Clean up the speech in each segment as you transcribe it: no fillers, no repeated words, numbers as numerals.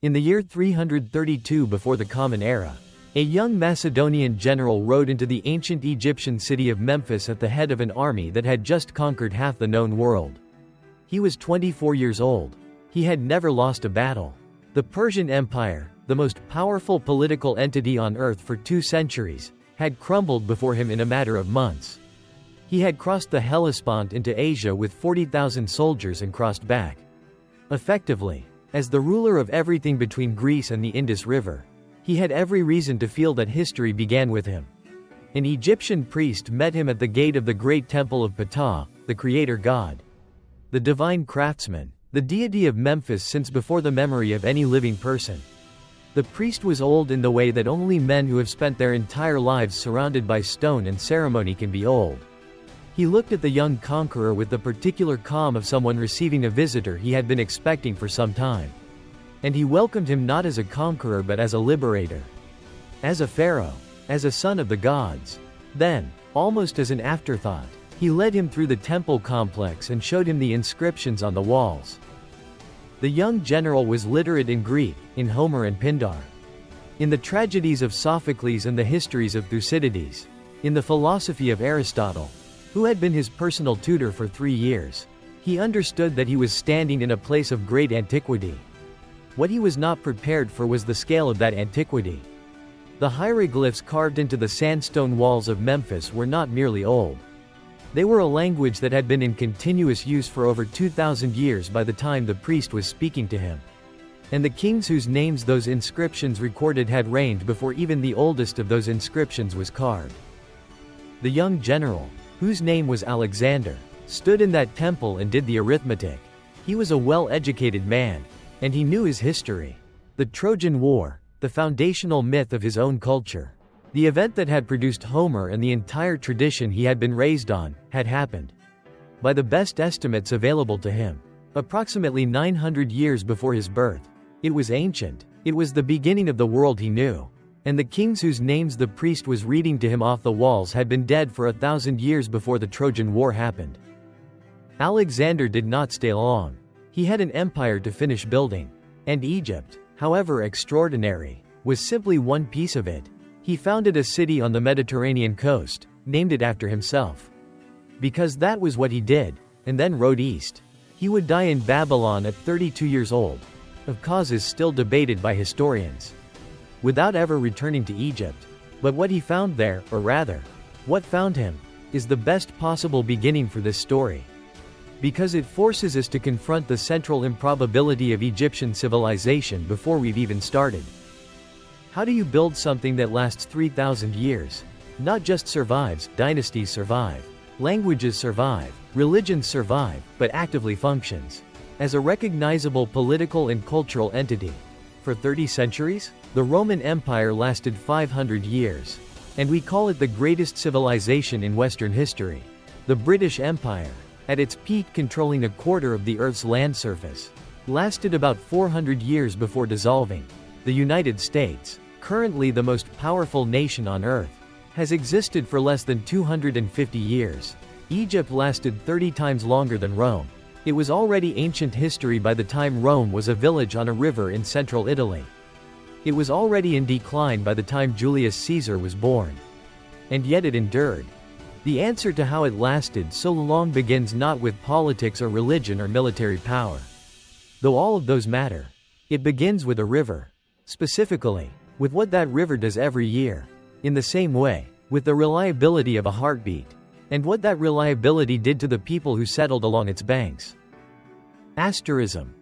In the year 332 before the Common Era, a young Macedonian general rode into the ancient Egyptian city of Memphis at the head of an army that had just conquered half the known world. He was 24 years old. He had never lost a battle. The Persian Empire, the most powerful political entity on earth for 2 centuries, had crumbled before him in a matter of months. He had crossed the Hellespont into Asia with 40,000 soldiers and crossed back. Effectively, as the ruler of everything between Greece and the Indus River, he had every reason to feel that history began with him. An Egyptian priest met him at the gate of the great temple of Ptah, the creator god. The divine craftsman, the deity of Memphis since before the memory of any living person. The priest was old in the way that only men who have spent their entire lives surrounded by stone and ceremony can be old. He looked at the young conqueror with the particular calm of someone receiving a visitor he had been expecting for some time. And he welcomed him not as a conqueror but as a liberator. As a pharaoh. As a son of the gods. Then, almost as an afterthought, he led him through the temple complex and showed him the inscriptions on the walls. The young general was literate in Greek, in Homer and Pindar. In the tragedies of Sophocles and the histories of Thucydides. In the philosophy of Aristotle, who had been his personal tutor for 3 years. He understood that he was standing in a place of great antiquity. What he was not prepared for was the scale of that antiquity. The hieroglyphs carved into the sandstone walls of Memphis were not merely old. They were a language that had been in continuous use for over 2,000 years by the time the priest was speaking to him. And the kings whose names those inscriptions recorded had reigned before even the oldest of those inscriptions was carved. The young general, whose name was Alexander, stood in that temple and did the arithmetic. He was a well-educated man, and he knew his history. The Trojan War, the foundational myth of his own culture. The event that had produced Homer and the entire tradition he had been raised on, had happened. By the best estimates available to him, approximately 900 years before his birth. It was ancient. It was the beginning of the world he knew. And the kings whose names the priest was reading to him off the walls had been dead for 1,000 years before the Trojan War happened. Alexander did not stay long. He had an empire to finish building. And Egypt, however extraordinary, was simply one piece of it. He founded a city on the Mediterranean coast, named it after himself. Because that was what he did, and then rode east. He would die in Babylon at 32 years old, of causes still debated by historians, without ever returning to Egypt. But what he found there, or rather, what found him, is the best possible beginning for this story. Because it forces us to confront the central improbability of Egyptian civilization before we've even started. How do you build something that lasts 3,000 years? Not just survives, dynasties survive. Languages survive, religions survive, but actively functions as a recognizable political and cultural entity. For 30 centuries, the Roman Empire lasted 500 years. And we call it the greatest civilization in Western history. The British Empire, at its peak controlling a quarter of the Earth's land surface, lasted about 400 years before dissolving. The United States, currently the most powerful nation on Earth, has existed for less than 250 years. Egypt lasted 30 times longer than Rome. It was already ancient history by the time Rome was a village on a river in central Italy. It was already in decline by the time Julius Caesar was born. And yet it endured. The answer to how it lasted so long begins not with politics or religion or military power. Though all of those matter. It begins with a river. Specifically, with what that river does every year. In the same way, with the reliability of a heartbeat. And what that reliability did to the people who settled along its banks. Asterism.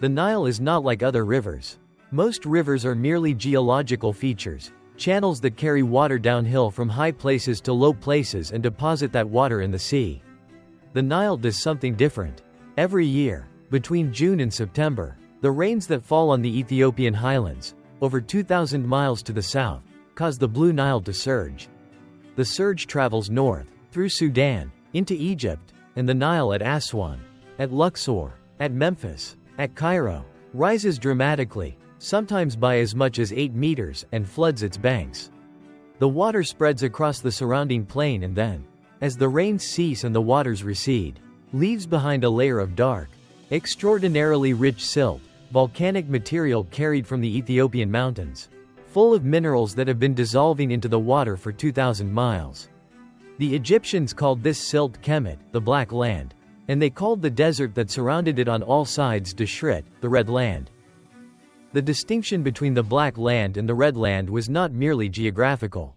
The Nile is not like other rivers. Most rivers are merely geological features, channels that carry water downhill from high places to low places and deposit that water in the sea. The Nile does something different. Every year, between June and September, the rains that fall on the Ethiopian highlands, over 2,000 miles to the south, cause the Blue Nile to surge. The surge travels north, through Sudan, into Egypt, and the Nile at Aswan, at Luxor, at Memphis, at Cairo, rises dramatically, sometimes by as much as 8 meters, and floods its banks. The water spreads across the surrounding plain and then, as the rains cease and the waters recede, leaves behind a layer of dark, extraordinarily rich silt, volcanic material carried from the Ethiopian mountains, full of minerals that have been dissolving into the water for 2,000 miles. The Egyptians called this silt Kemet, the Black Land, and they called the desert that surrounded it on all sides Deshret, the Red Land. The distinction between the Black Land and the Red Land was not merely geographical.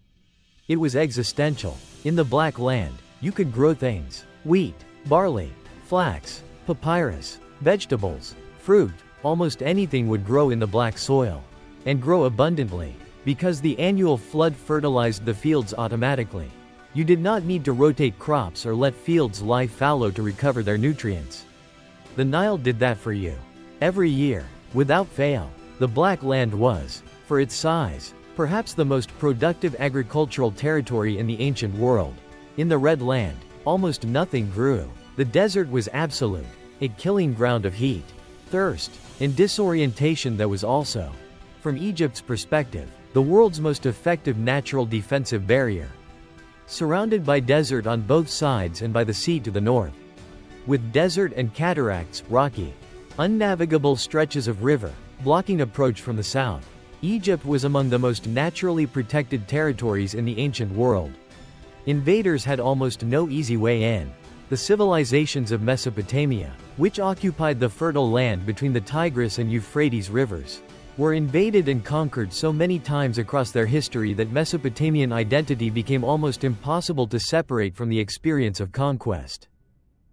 It was existential. In the Black Land, you could grow things: wheat, barley, flax, papyrus, vegetables, fruit. Almost anything would grow in the black soil, and grow abundantly, because the annual flood fertilized the fields automatically. You did not need to rotate crops or let fields lie fallow to recover their nutrients. The Nile did that for you. Every year, without fail. The Black Land was, for its size, perhaps the most productive agricultural territory in the ancient world. In the Red Land, almost nothing grew. The desert was absolute, a killing ground of heat, thirst, and disorientation that was also, from Egypt's perspective, the world's most effective natural defensive barrier. Surrounded by desert on both sides and by the sea to the north. With desert and cataracts, rocky, unnavigable stretches of river, blocking approach from the south. Egypt was among the most naturally protected territories in the ancient world. Invaders had almost no easy way in. The civilizations of Mesopotamia, which occupied the fertile land between the Tigris and Euphrates rivers, were invaded and conquered so many times across their history that Mesopotamian identity became almost impossible to separate from the experience of conquest.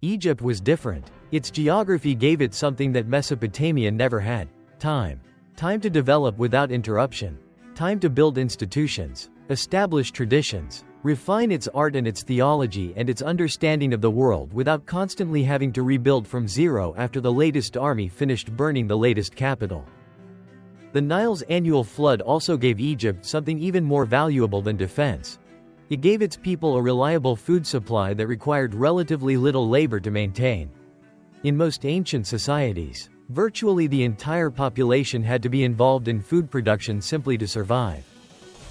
Egypt was different. Its geography gave it something that Mesopotamia never had: time. Time to develop without interruption. Time to build institutions, establish traditions, refine its art and its theology and its understanding of the world without constantly having to rebuild from zero after the latest army finished burning the latest capital. The Nile's annual flood also gave Egypt something even more valuable than defense. It gave its people a reliable food supply that required relatively little labor to maintain. In most ancient societies, virtually the entire population had to be involved in food production simply to survive.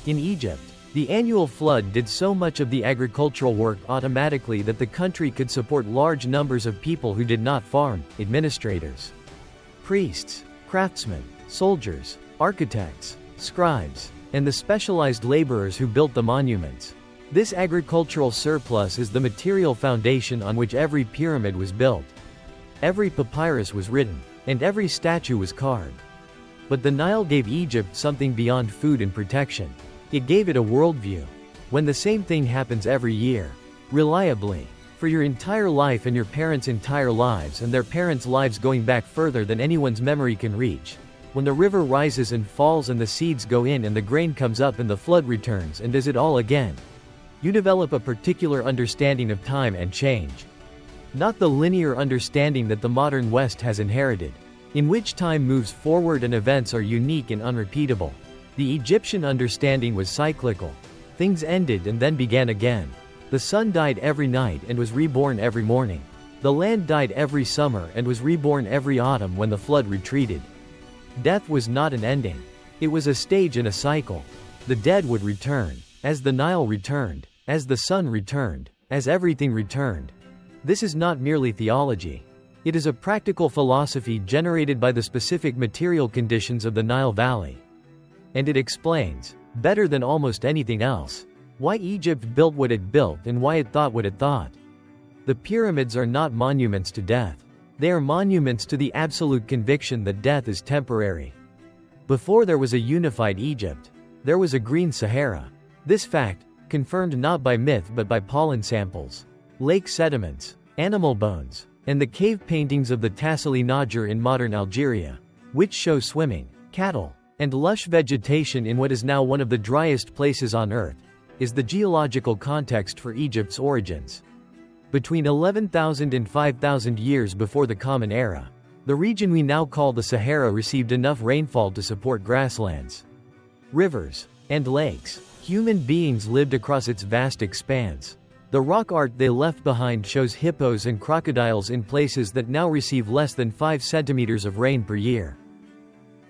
In Egypt, the annual flood did so much of the agricultural work automatically that the country could support large numbers of people who did not farm: administrators, priests, craftsmen, soldiers, architects, scribes, and the specialized laborers who built the monuments. This agricultural surplus is the material foundation on which every pyramid was built, every papyrus was written, and every statue was carved. But the Nile gave Egypt something beyond food and protection. It gave it a worldview. When the same thing happens every year, reliably, for your entire life and your parents' entire lives and their parents' lives going back further than anyone's memory can reach, when the river rises and falls and the seeds go in and the grain comes up and the flood returns and does it all again, you develop a particular understanding of time and change. Not the linear understanding that the modern West has inherited, in which time moves forward and events are unique and unrepeatable. The Egyptian understanding was cyclical. Things ended and then began again. The sun died every night and was reborn every morning. The land died every summer and was reborn every autumn when the flood retreated. Death was not an ending. It was a stage in a cycle. The dead would return, as the Nile returned, as the sun returned, as everything returned. This is not merely theology. It is a practical philosophy generated by the specific material conditions of the Nile Valley. And it explains, better than almost anything else, why Egypt built what it built and why it thought what it thought. The pyramids are not monuments to death. They are monuments to the absolute conviction that death is temporary. Before there was a unified Egypt, there was a green Sahara. This fact, confirmed not by myth but by pollen samples, lake sediments, animal bones, and the cave paintings of the Tassili Najar in modern Algeria, which show swimming, cattle, and lush vegetation in what is now one of the driest places on Earth, is the geological context for Egypt's origins. Between 11,000 and 5,000 years before the Common Era, the region we now call the Sahara received enough rainfall to support grasslands, rivers, and lakes. Human beings lived across its vast expanse. The rock art they left behind shows hippos and crocodiles in places that now receive less than 5 centimeters of rain per year.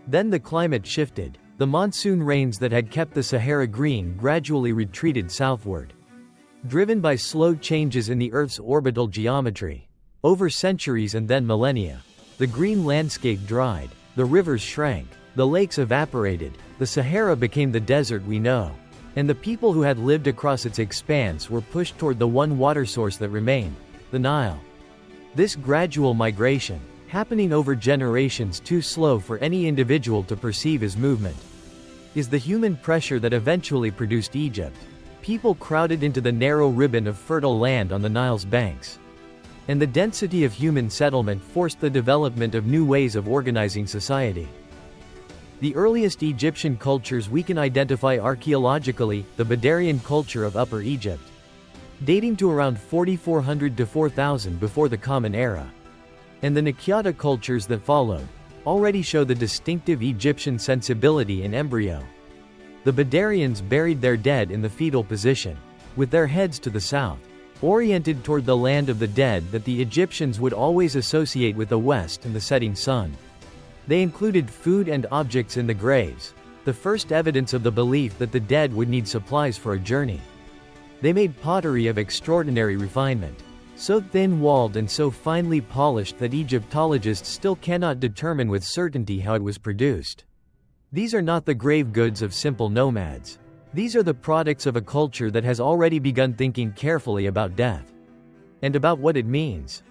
Then the climate shifted. The monsoon rains that had kept the Sahara green gradually retreated southward. Driven by slow changes in the Earth's orbital geometry, over centuries and then millennia, the green landscape dried, The rivers shrank, the lakes evaporated, the Sahara became the desert we know. And the people who had lived across its expanse were pushed toward the one water source that remained, the Nile. This gradual migration, happening over generations too slow for any individual to perceive as movement, is the human pressure that eventually produced Egypt. People crowded into the narrow ribbon of fertile land on the Nile's banks. And the density of human settlement forced the development of new ways of organizing society. The earliest Egyptian cultures we can identify archaeologically, the Badarian culture of Upper Egypt, dating to around 4400 to 4000 before the Common Era, and the Naqada cultures that followed, already show the distinctive Egyptian sensibility in embryo. The Badarians buried their dead in the fetal position, with their heads to the south, oriented toward the land of the dead that the Egyptians would always associate with the west and the setting sun. They included food and objects in the graves, the first evidence of the belief that the dead would need supplies for a journey. They made pottery of extraordinary refinement, so thin-walled and so finely polished that Egyptologists still cannot determine with certainty how it was produced. These are not the grave goods of simple nomads. These are the products of a culture that has already begun thinking carefully about death, and about what it means.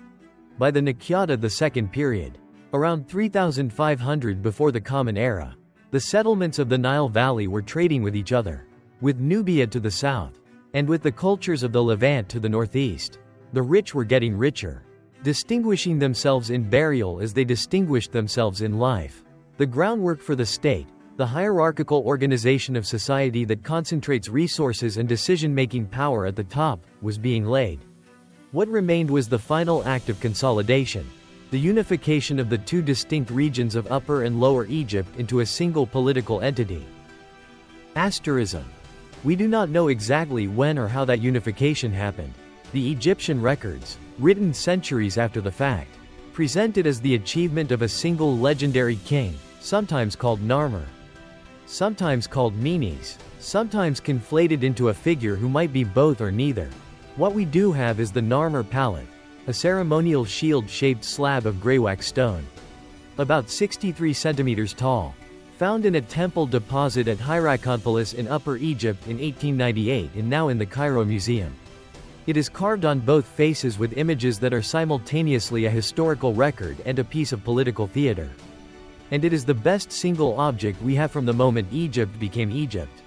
By the Naqada, the second period, around 3500 before the Common Era, the settlements of the Nile Valley were trading with each other, with Nubia to the south, and with the cultures of the Levant to the northeast. The rich were getting richer, distinguishing themselves in burial as they distinguished themselves in life. The groundwork for the state, the hierarchical organization of society that concentrates resources and decision-making power at the top, was being laid. What remained was the final act of consolidation, the unification of the two distinct regions of Upper and Lower Egypt into a single political entity. Asterism. We do not know exactly when or how that unification happened. The Egyptian records, written centuries after the fact, present it as the achievement of a single legendary king, sometimes called Narmer, sometimes called Menes, sometimes conflated into a figure who might be both or neither. What we do have is the Narmer palette, a ceremonial shield-shaped slab of greywax stone, about 63 centimeters tall, found in a temple deposit at Hierakonpolis in Upper Egypt in 1898 and now in the Cairo Museum. It is carved on both faces with images that are simultaneously a historical record and a piece of political theater. And it is the best single object we have from the moment Egypt became Egypt.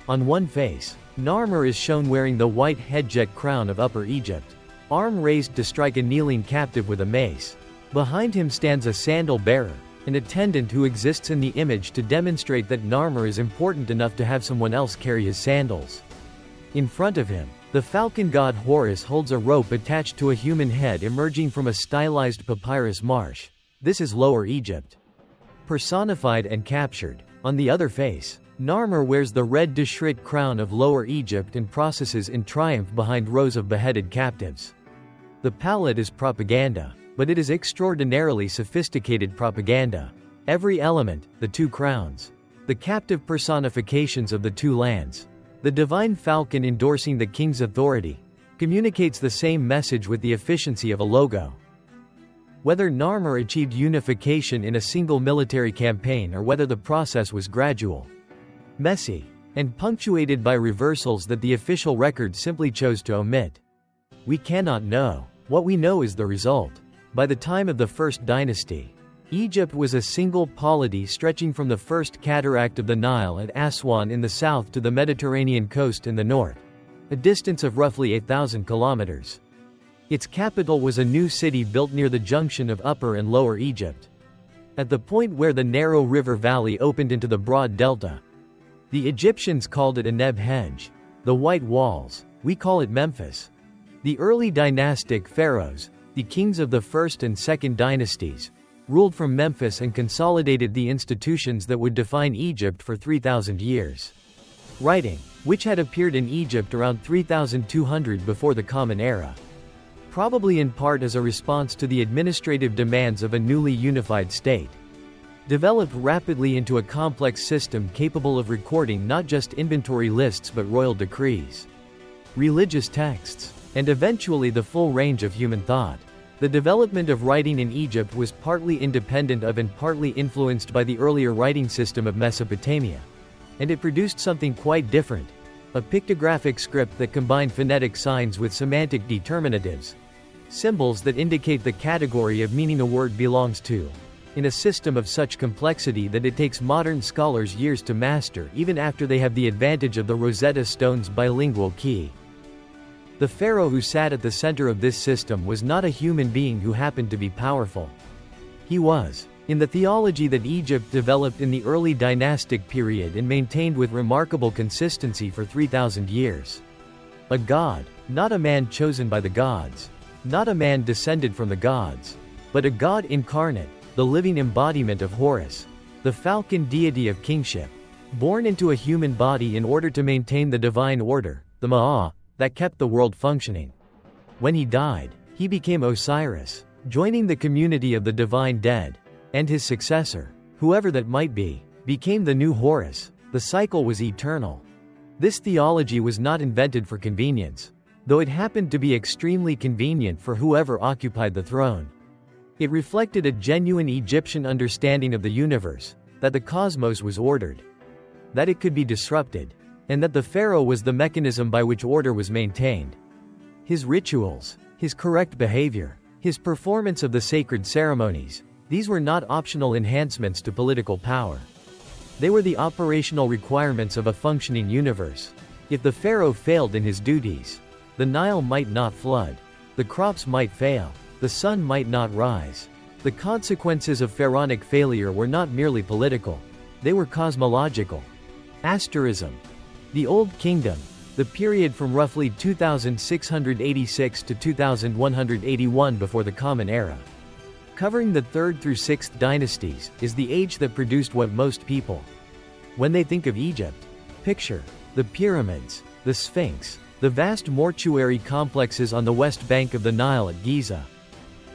On one face, Narmer is shown wearing the white headjet crown of Upper Egypt, arm raised to strike a kneeling captive with a mace. Behind him stands a sandal bearer, an attendant who exists in the image to demonstrate that Narmer is important enough to have someone else carry his sandals. In front of him, the falcon god Horus holds a rope attached to a human head emerging from a stylized papyrus marsh. This is Lower Egypt, personified and captured. On the other face, Narmer wears the red Deshret crown of Lower Egypt and processes in triumph behind rows of beheaded captives. The palette is propaganda, but it is extraordinarily sophisticated propaganda. Every element, the two crowns, the captive personifications of the two lands, the divine falcon endorsing the king's authority, communicates the same message with the efficiency of a logo. Whether Narmer achieved unification in a single military campaign or whether the process was gradual, messy, and punctuated by reversals that the official record simply chose to omit, we cannot know. What we know is the result. By the time of the First Dynasty, Egypt was a single polity stretching from the first cataract of the Nile at Aswan in the south to the Mediterranean coast in the north, a distance of roughly 8,000 kilometers. Its capital was a new city built near the junction of Upper and Lower Egypt, at the point where the narrow river valley opened into the broad delta. The Egyptians called it Aneb Henge, the White Walls. We call it Memphis. The early dynastic pharaohs, the kings of the first and second dynasties, ruled from Memphis and consolidated the institutions that would define Egypt for 3,000 years. Writing, which had appeared in Egypt around 3200 before the Common Era, probably in part as a response to the administrative demands of a newly unified state, developed rapidly into a complex system capable of recording not just inventory lists but royal decrees, religious texts, and eventually the full range of human thought. The development of writing in Egypt was partly independent of and partly influenced by the earlier writing system of Mesopotamia. And it produced something quite different: a pictographic script that combined phonetic signs with semantic determinatives, symbols that indicate the category of meaning a word belongs to, in a system of such complexity that it takes modern scholars years to master even after they have the advantage of the Rosetta Stone's bilingual key. The pharaoh who sat at the center of this system was not a human being who happened to be powerful. He was, in the theology that Egypt developed in the early dynastic period and maintained with remarkable consistency for 3,000 years, a god, not a man chosen by the gods, not a man descended from the gods, but a god incarnate, the living embodiment of Horus, the falcon deity of kingship, born into a human body in order to maintain the divine order, the Ma'at, that kept the world functioning. When he died, he became Osiris, joining the community of the divine dead, and his successor, whoever that might be, became the new Horus. The cycle was eternal. This theology was not invented for convenience, though it happened to be extremely convenient for whoever occupied the throne. It reflected a genuine Egyptian understanding of the universe, that the cosmos was ordered, that it could be disrupted, and that the pharaoh was the mechanism by which order was maintained. His rituals, his correct behavior, his performance of the sacred ceremonies, these were not optional enhancements to political power. They were the operational requirements of a functioning universe. If the pharaoh failed in his duties, the Nile might not flood, the crops might fail, the sun might not rise. The consequences of pharaonic failure were not merely political, they were cosmological. Asterism. The Old Kingdom, the period from roughly 2686 to 2181 before the Common Era, covering the 3rd through 6th dynasties, is the age that produced what most people, when they think of Egypt, picture: the pyramids, the Sphinx, the vast mortuary complexes on the west bank of the Nile at Giza,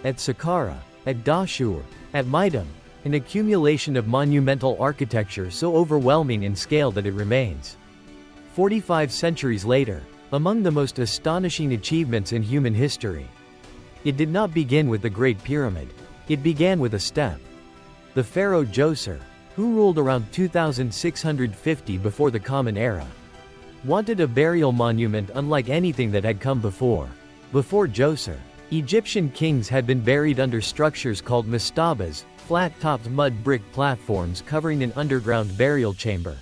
at Saqqara, at Dashur, at Midim, an accumulation of monumental architecture so overwhelming in scale that it remains, 45 centuries later, among the most astonishing achievements in human history. It did not begin with the Great Pyramid. It began with a step. The pharaoh Djoser, who ruled around 2650 before the Common Era, wanted a burial monument unlike anything that had come before. Before Djoser, Egyptian kings had been buried under structures called mastabas, flat-topped mud brick platforms covering an underground burial chamber.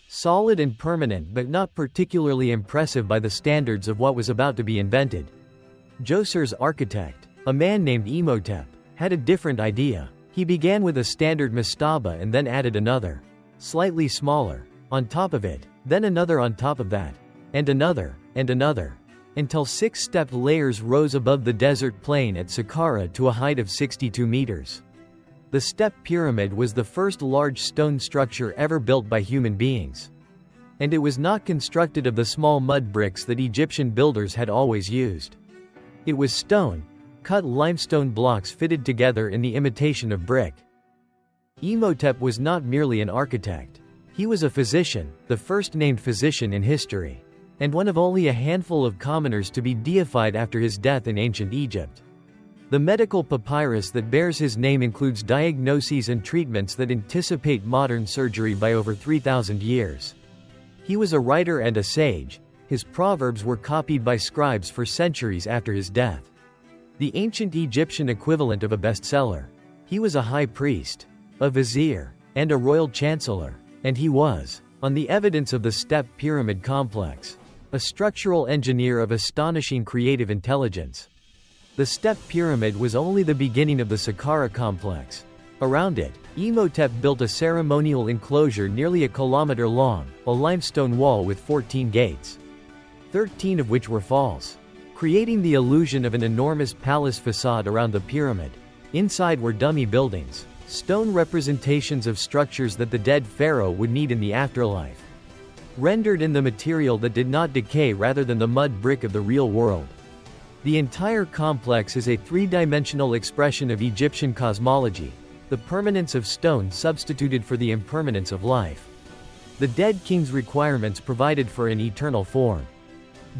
Solid and permanent but not particularly impressive by the standards of what was about to be invented. Djoser's architect, a man named Imhotep, had a different idea. He began with a standard mastaba and then added another, slightly smaller, on top of it, then another on top of that, and another, until 6-stepped layers rose above the desert plain at Saqqara to a height of 62 meters. The step pyramid was the first large stone structure ever built by human beings. And it was not constructed of the small mud bricks that Egyptian builders had always used. It was stone, cut limestone blocks fitted together in the imitation of brick. Imhotep was not merely an architect. He was a physician, the first named physician in history, and one of only a handful of commoners to be deified after his death in ancient Egypt. The medical papyrus that bears his name includes diagnoses and treatments that anticipate modern surgery by over 3,000 years. He was a writer and a sage. His proverbs were copied by scribes for centuries after his death. The ancient Egyptian equivalent of a bestseller. He was a high priest, a vizier, and a royal chancellor, and he was, on the evidence of the step pyramid complex, a structural engineer of astonishing creative intelligence. The step pyramid was only the beginning of the Saqqara complex. Around it, Imhotep built a ceremonial enclosure nearly a kilometer long, a limestone wall with 14 gates, 13 of which were false, creating the illusion of an enormous palace facade around the pyramid. Inside were dummy buildings, stone representations of structures that the dead pharaoh would need in the afterlife, rendered in the material that did not decay rather than the mud brick of the real world. The entire complex is a three-dimensional expression of Egyptian cosmology, the permanence of stone substituted for the impermanence of life. The dead king's requirements provided for an eternal form.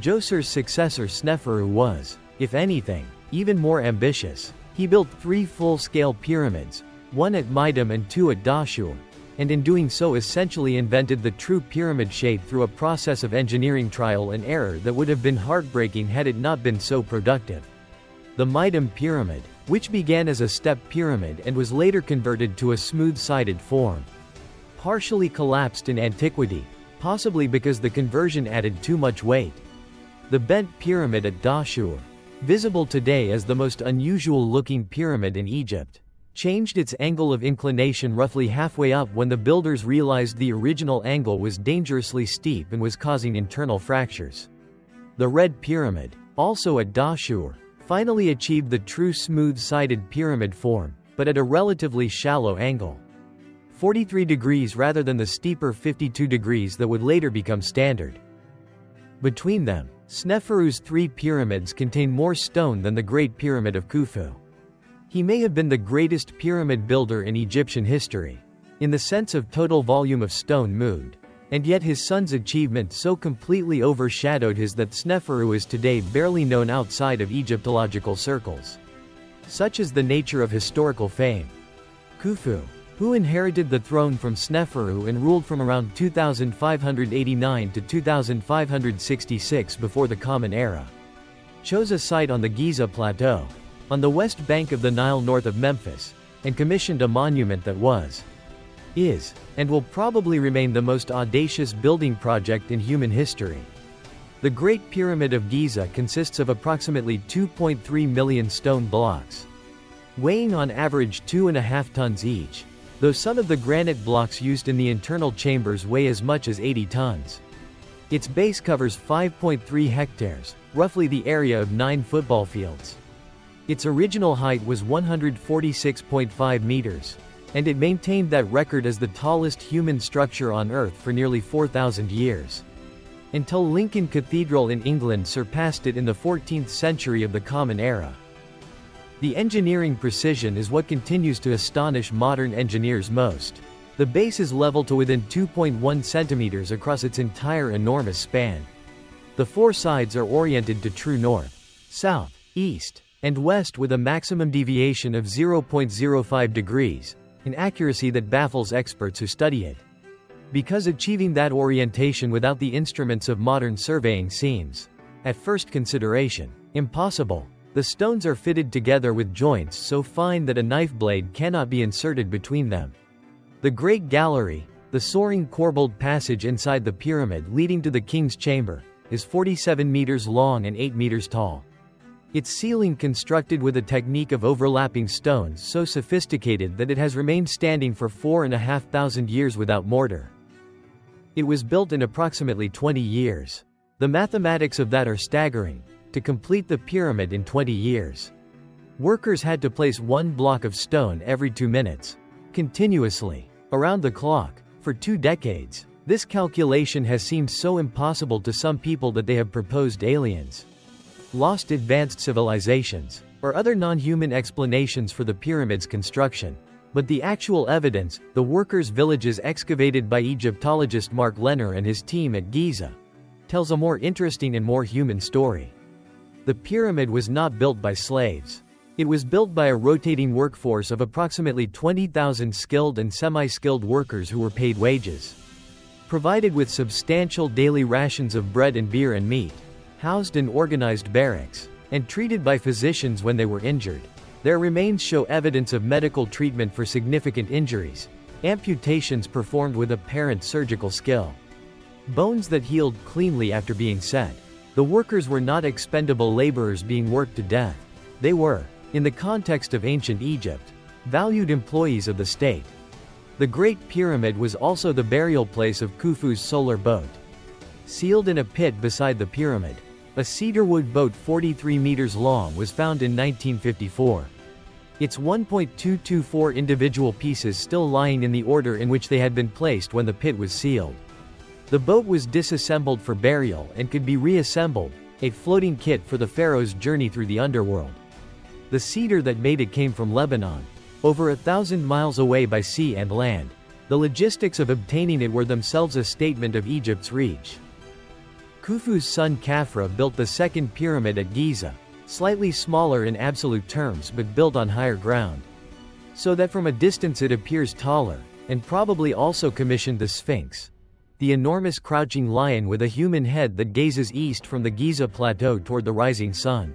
Djoser's successor Sneferu was, if anything, Even more ambitious, he built 3 full-scale pyramids, 1 at Midim and 2 at Dashur, and in doing so essentially invented the true pyramid shape through a process of engineering trial and error that would have been heartbreaking had it not been so productive. The Midim pyramid, which began as a step pyramid and was later converted to a smooth-sided form, partially collapsed in antiquity, possibly because the conversion added too much weight. The bent pyramid at Dashur, visible today as the most unusual-looking pyramid in Egypt, changed its angle of inclination roughly halfway up when the builders realized the original angle was dangerously steep and was causing internal fractures. The Red Pyramid, also at Dashur, finally achieved the true smooth-sided pyramid form, but at a relatively shallow angle. 43 degrees rather than the steeper 52 degrees that would later become standard. Between them, Sneferu's 3 pyramids contain more stone than the Great Pyramid of Khufu. He may have been the greatest pyramid builder in Egyptian history, in the sense of total volume of stone moved, and yet his son's achievement so completely overshadowed his that Sneferu is today barely known outside of Egyptological circles. Such is the nature of historical fame. Khufu, who inherited the throne from Sneferu and ruled from around 2589 to 2566 before the Common Era, chose a site on the Giza Plateau, on the west bank of the Nile north of Memphis, and commissioned a monument that was, is, and will probably remain the most audacious building project in human history. The Great Pyramid of Giza consists of approximately 2.3 million stone blocks, weighing on average 2.5 tons each, though some of the granite blocks used in the internal chambers weigh as much as 80 tons. Its base covers 5.3 hectares, roughly the area of 9 football fields. Its original height was 146.5 meters, and it maintained that record as the tallest human structure on Earth for nearly 4,000 years, until Lincoln Cathedral in England surpassed it in the 14th century of the Common Era. The engineering precision is what continues to astonish modern engineers most. The base is level to within 2.1 centimeters across its entire enormous span. The 4 sides are oriented to true north, south, east, and west with a maximum deviation of 0.05 degrees, an accuracy that baffles experts who study it. Because achieving that orientation without the instruments of modern surveying seems, at first consideration, impossible, the stones are fitted together with joints so fine that a knife blade cannot be inserted between them. The Great Gallery, the soaring corbelled passage inside the pyramid leading to the king's chamber, is 47 meters long and 8 meters tall. Its ceiling constructed with a technique of overlapping stones so sophisticated that it has remained standing for 4,500 years without mortar. It was built in approximately 20 years. The mathematics of that are staggering. To complete the pyramid in 20 years, workers had to place 1 block of stone every 2 minutes, continuously, around the clock, for 2 decades. This calculation has seemed so impossible to some people that they have proposed aliens, lost advanced civilizations, or other non-human explanations for the pyramid's construction. But the actual evidence, the workers' villages excavated by Egyptologist Mark Lehner and his team at Giza, tells a more interesting and more human story. The pyramid was not built by slaves. It was built by a rotating workforce of approximately 20,000 skilled and semi-skilled workers who were paid wages, provided with substantial daily rations of bread and beer and meat, housed in organized barracks, and treated by physicians when they were injured. Their remains show evidence of medical treatment for significant injuries, amputations performed with apparent surgical skill, bones that healed cleanly after being set. The workers were not expendable laborers being worked to death. They were, in the context of ancient Egypt, valued employees of the state. The Great Pyramid was also the burial place of Khufu's solar boat. Sealed in a pit beside the pyramid, a cedarwood boat 43 meters long was found in 1954. Its 1.224 individual pieces still lying in the order in which they had been placed when the pit was sealed. The boat was disassembled for burial and could be reassembled, a floating kit for the pharaoh's journey through the underworld. The cedar that made it came from Lebanon, over 1,000 miles away by sea and land. The logistics of obtaining it were themselves a statement of Egypt's reach. Khufu's son Khafra built the second pyramid at Giza, slightly smaller in absolute terms but built on higher ground. So that from a distance it appears taller, and probably also commissioned the Sphinx, the enormous crouching lion with a human head that gazes east from the Giza Plateau toward the rising sun.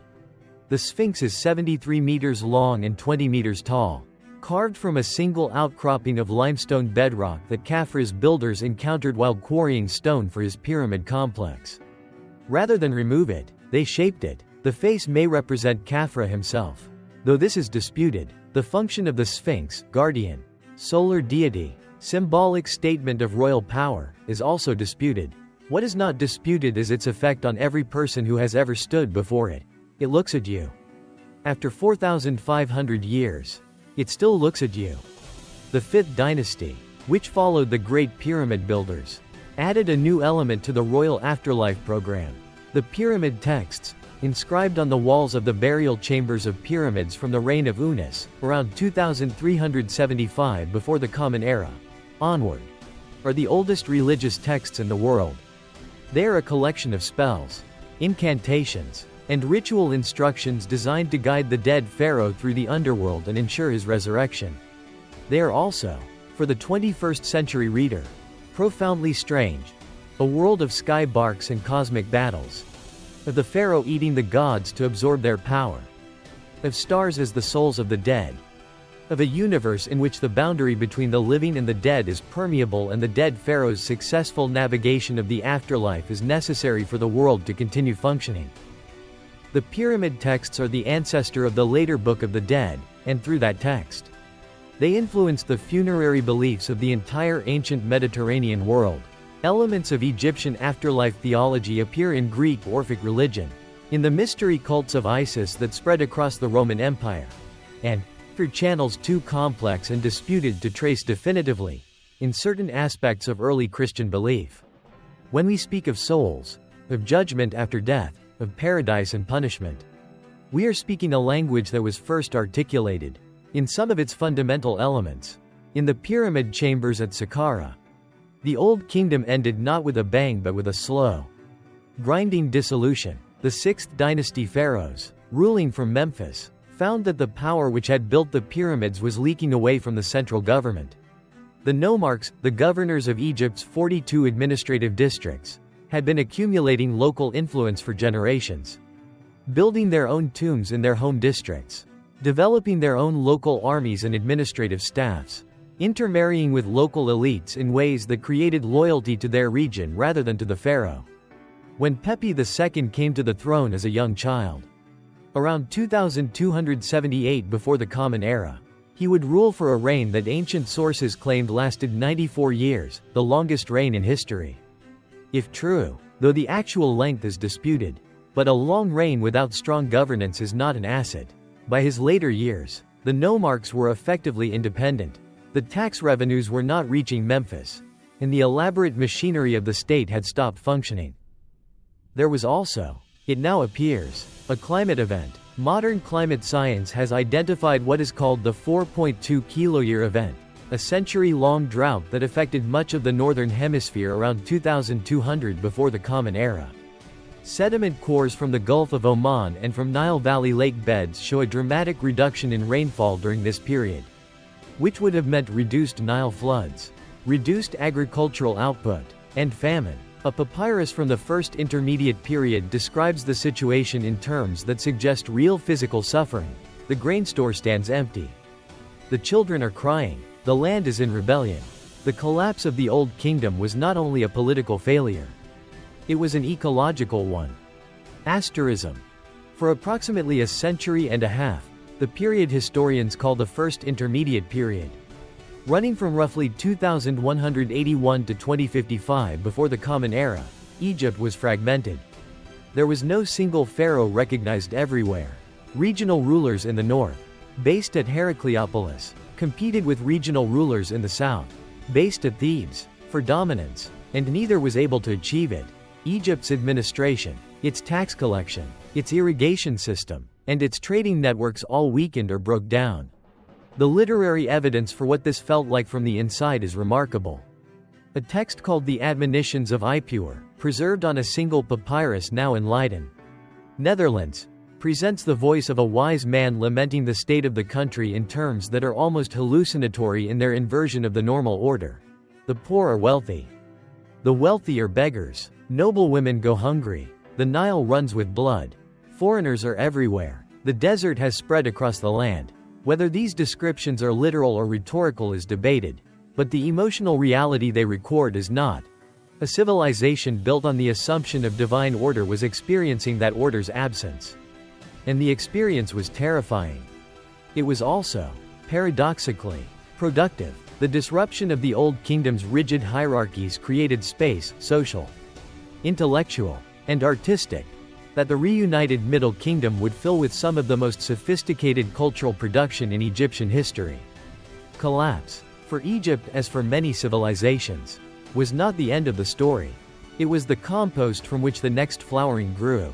The Sphinx is 73 meters long and 20 meters tall, carved from a single outcropping of limestone bedrock that Khafre's builders encountered while quarrying stone for his pyramid complex. Rather than remove it, they shaped it. The face may represent Khafre himself. Though this is disputed, the function of the Sphinx, guardian, solar deity, symbolic statement of royal power, is also disputed. What is not disputed is its effect on every person who has ever stood before it. It looks at you. After 4,500 years, it still looks at you. The 5th dynasty, which followed the Great Pyramid builders, added a new element to the royal afterlife program. The pyramid texts, inscribed on the walls of the burial chambers of pyramids from the reign of Unas, around 2375 before the Common Era, onward, are the oldest religious texts in the world. They are a collection of spells, incantations, and ritual instructions designed to guide the dead pharaoh through the underworld and ensure his resurrection. They are also, for the 21st century reader, profoundly strange, a world of sky barks and cosmic battles, of the pharaoh eating the gods to absorb their power, of stars as the souls of the dead, of a universe in which the boundary between the living and the dead is permeable and the dead pharaoh's successful navigation of the afterlife is necessary for the world to continue functioning. The pyramid texts are the ancestor of the later Book of the Dead, and through that text, they influenced the funerary beliefs of the entire ancient Mediterranean world. Elements of Egyptian afterlife theology appear in Greek Orphic religion, in the mystery cults of Isis that spread across the Roman Empire, and, through channels too complex and disputed to trace definitively, in certain aspects of early Christian belief. When we speak of souls, of judgment after death, of paradise and punishment, we are speaking a language that was first articulated, in some of its fundamental elements, in the pyramid chambers at Saqqara. The Old Kingdom ended not with a bang but with a slow, grinding dissolution. The 6th dynasty pharaohs, ruling from Memphis, found that the power which had built the pyramids was leaking away from the central government. The nomarchs, the governors of Egypt's 42 administrative districts, had been accumulating local influence for generations, building their own tombs in their home districts, developing their own local armies and administrative staffs, intermarrying with local elites in ways that created loyalty to their region rather than to the pharaoh. When Pepi II came to the throne as a young child, around 2278 before the Common Era, he would rule for a reign that ancient sources claimed lasted 94 years, the longest reign in history. If true, though the actual length is disputed, but a long reign without strong governance is not an asset. By his later years, the nomarchs were effectively independent. The tax revenues were not reaching Memphis, and the elaborate machinery of the state had stopped functioning. There was also, it now appears, a climate event. Modern climate science has identified what is called the 4.2 kiloyear event, a century-long drought that affected much of the northern hemisphere around 2200 before the Common Era. Sediment cores from the Gulf of Oman and from Nile Valley lake beds show a dramatic reduction in rainfall during this period, which would have meant reduced Nile floods, reduced agricultural output, and famine. A papyrus from the First Intermediate Period describes the situation in terms that suggest real physical suffering. The grain store stands empty. The children are crying. The land is in rebellion. The collapse of the Old Kingdom was not only a political failure. It was an ecological one. Asterism. For approximately a century and a half, the period historians call the First Intermediate Period, running from roughly 2181 to 2055 before the Common Era, Egypt was fragmented. There was no single pharaoh recognized everywhere. Regional rulers in the north, based at Heracleopolis, competed with regional rulers in the south, based at Thebes, for dominance, and neither was able to achieve it. Egypt's administration, its tax collection, its irrigation system, and its trading networks all weakened or broke down. The literary evidence for what this felt like from the inside is remarkable. A text called the Admonitions of Ipuwer, preserved on a single papyrus now in Leiden, Netherlands, presents the voice of a wise man lamenting the state of the country in terms that are almost hallucinatory in their inversion of the normal order. The poor are wealthy. The wealthy are beggars. Noble women go hungry. The Nile runs with blood. Foreigners are everywhere. The desert has spread across the land. Whether these descriptions are literal or rhetorical is debated, but the emotional reality they record is not. A civilization built on the assumption of divine order was experiencing that order's absence. And the experience was terrifying. It was also, paradoxically, productive. The disruption of the Old Kingdom's rigid hierarchies created space, social, intellectual, and artistic, that the reunited Middle Kingdom would fill with some of the most sophisticated cultural production in Egyptian history. Collapse, for Egypt as for many civilizations, was not the end of the story. It was the compost from which the next flowering grew.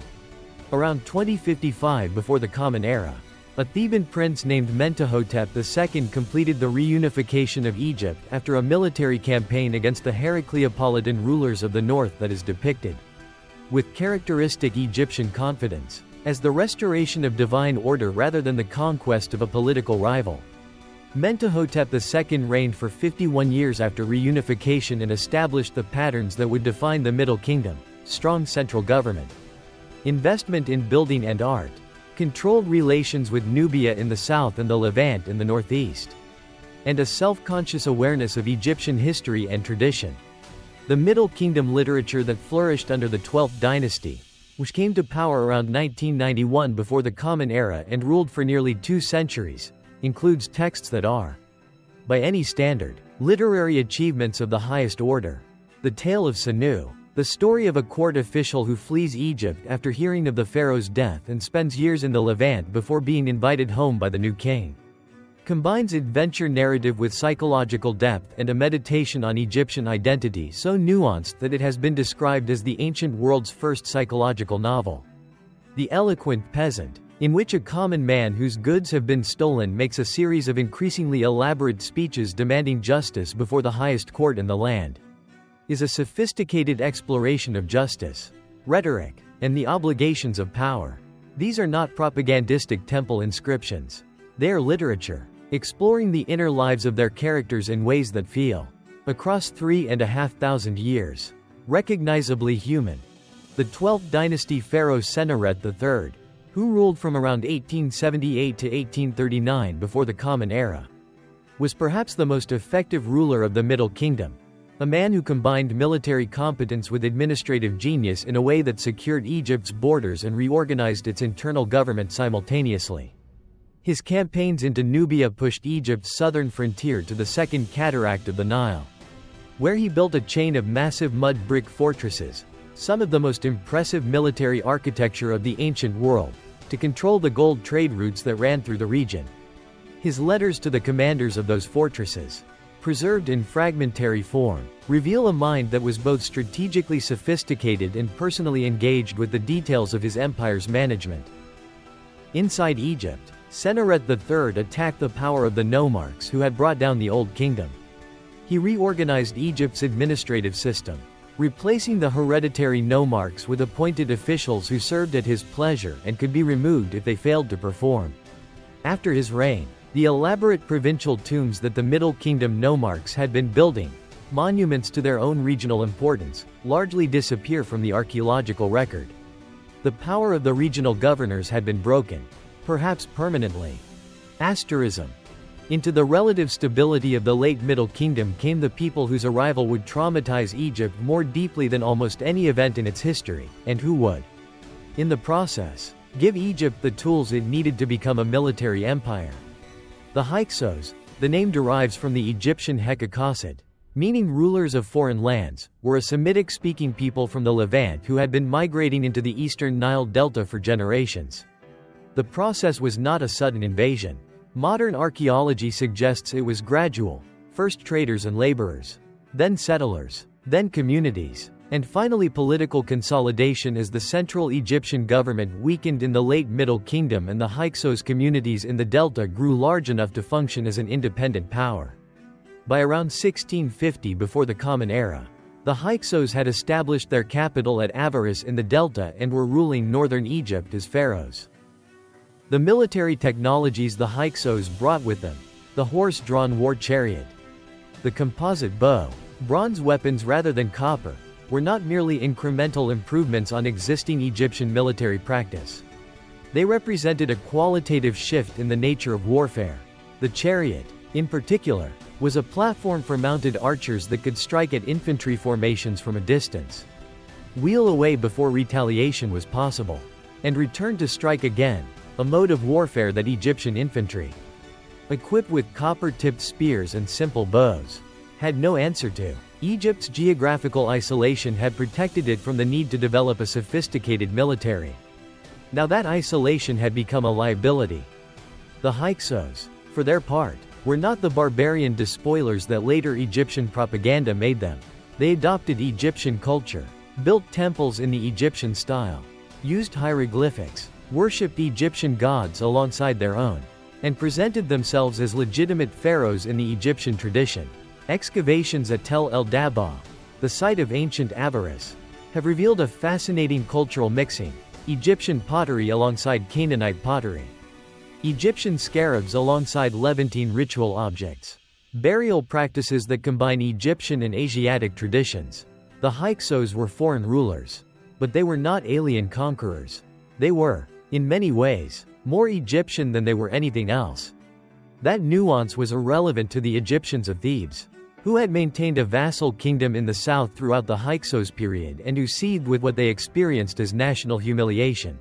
Around 2055 before the Common Era, a Theban prince named Mentuhotep II completed the reunification of Egypt after a military campaign against the Heracleopolitan rulers of the north that is depicted with characteristic Egyptian confidence as the restoration of divine order rather than the conquest of a political rival. Mentuhotep II reigned for 51 years after reunification and established the patterns that would define the Middle Kingdom: strong central government, investment in building and art, controlled relations with Nubia in the south and the Levant in the northeast, and a self-conscious awareness of Egyptian history and tradition. The Middle Kingdom literature that flourished under the 12th dynasty, which came to power around 1991 before the Common Era and ruled for nearly 2 centuries, includes texts that are, by any standard, literary achievements of the highest order. The Tale of Sanu, the story of a court official who flees Egypt after hearing of the pharaoh's death and spends years in the Levant before being invited home by the new king, combines adventure narrative with psychological depth and a meditation on Egyptian identity so nuanced that it has been described as the ancient world's first psychological novel. The Eloquent Peasant, in which a common man whose goods have been stolen makes a series of increasingly elaborate speeches demanding justice before the highest court in the land, is a sophisticated exploration of justice, rhetoric, and the obligations of power. These are not propagandistic temple inscriptions. They are literature, exploring the inner lives of their characters in ways that feel, across 3,500 years, recognizably human. The 12th dynasty pharaoh Sennaret III, who ruled from around 1878 to 1839 before the Common Era, was perhaps the most effective ruler of the Middle Kingdom, a man who combined military competence with administrative genius in a way that secured Egypt's borders and reorganized its internal government simultaneously. His campaigns into Nubia pushed Egypt's southern frontier to the Second Cataract of the Nile, where he built a chain of massive mud brick fortresses, some of the most impressive military architecture of the ancient world, to control the gold trade routes that ran through the region. His letters to the commanders of those fortresses, preserved in fragmentary form, reveal a mind that was both strategically sophisticated and personally engaged with the details of his empire's management. Inside Egypt, Sennaret III attacked the power of the nomarchs who had brought down the Old Kingdom. He reorganized Egypt's administrative system, replacing the hereditary nomarchs with appointed officials who served at his pleasure and could be removed if they failed to perform. After his reign, the elaborate provincial tombs that the Middle Kingdom nomarchs had been building, monuments to their own regional importance, largely disappear from the archaeological record. The power of the regional governors had been broken, perhaps permanently. Asterism. Into the relative stability of the late Middle Kingdom came the people whose arrival would traumatize Egypt more deeply than almost any event in its history, and who would, in the process, give Egypt the tools it needed to become a military empire. The Hyksos, the name derives from the Egyptian Hekakosset, meaning rulers of foreign lands, were a Semitic-speaking people from the Levant who had been migrating into the eastern Nile Delta for generations. The process was not a sudden invasion. Modern archaeology suggests it was gradual, first traders and laborers, then settlers, then communities, and finally political consolidation as the central Egyptian government weakened in the late Middle Kingdom and the Hyksos communities in the Delta grew large enough to function as an independent power. By around 1650 before the Common Era, the Hyksos had established their capital at Avaris in the Delta and were ruling northern Egypt as pharaohs. The military technologies the Hyksos brought with them: the horse-drawn war chariot, the composite bow, bronze weapons rather than copper, were not merely incremental improvements on existing Egyptian military practice. They represented a qualitative shift in the nature of warfare. The chariot, in particular, was a platform for mounted archers that could strike at infantry formations from a distance, wheel away before retaliation was possible, and return to strike again, a mode of warfare that Egyptian infantry, equipped with copper-tipped spears and simple bows, had no answer to. Egypt's geographical isolation had protected it from the need to develop a sophisticated military. Now that isolation had become a liability. The Hyksos, for their part, were not the barbarian despoilers that later Egyptian propaganda made them. They adopted Egyptian culture, built temples in the Egyptian style, used hieroglyphics, worshipped Egyptian gods alongside their own, and presented themselves as legitimate pharaohs in the Egyptian tradition. Excavations at Tel el-Dabah, the site of ancient Avaris, have revealed a fascinating cultural mixing: Egyptian pottery alongside Canaanite pottery, Egyptian scarabs alongside Levantine ritual objects, burial practices that combine Egyptian and Asiatic traditions. The Hyksos were foreign rulers, but they were not alien conquerors. They were, in many ways, more Egyptian than they were anything else. That nuance was irrelevant to the Egyptians of Thebes, who had maintained a vassal kingdom in the south throughout the Hyksos period and who seethed with what they experienced as national humiliation.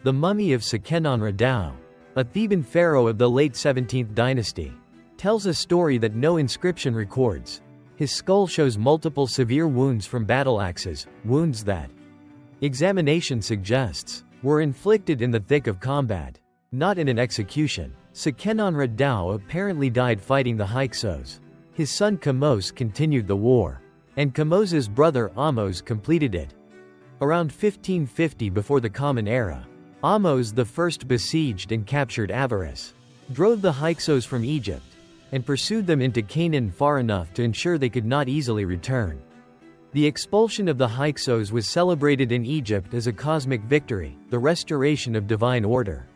The mummy of Seqenenre-Dao, a Theban pharaoh of the late 17th dynasty, tells a story that no inscription records. His skull shows multiple severe wounds from battle axes, wounds that, examination suggests, were inflicted in the thick of combat, not in an execution. Seqenenre-Dao apparently died fighting the Hyksos. His son Kamose continued the war, and Kamose's brother Ahmose completed it. Around 1550 before the Common Era, Ahmose I besieged and captured Avaris, drove the Hyksos from Egypt, and pursued them into Canaan far enough to ensure they could not easily return. The expulsion of the Hyksos was celebrated in Egypt as a cosmic victory, the restoration of divine order,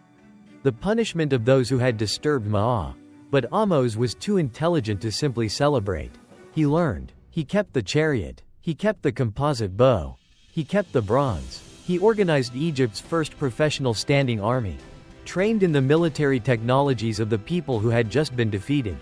the punishment of those who had disturbed Ma'at. But Ahmose was too intelligent to simply celebrate. He learned. He kept the chariot. He kept the composite bow. He kept the bronze. He organized Egypt's first professional standing army, trained in the military technologies of the people who had just been defeated,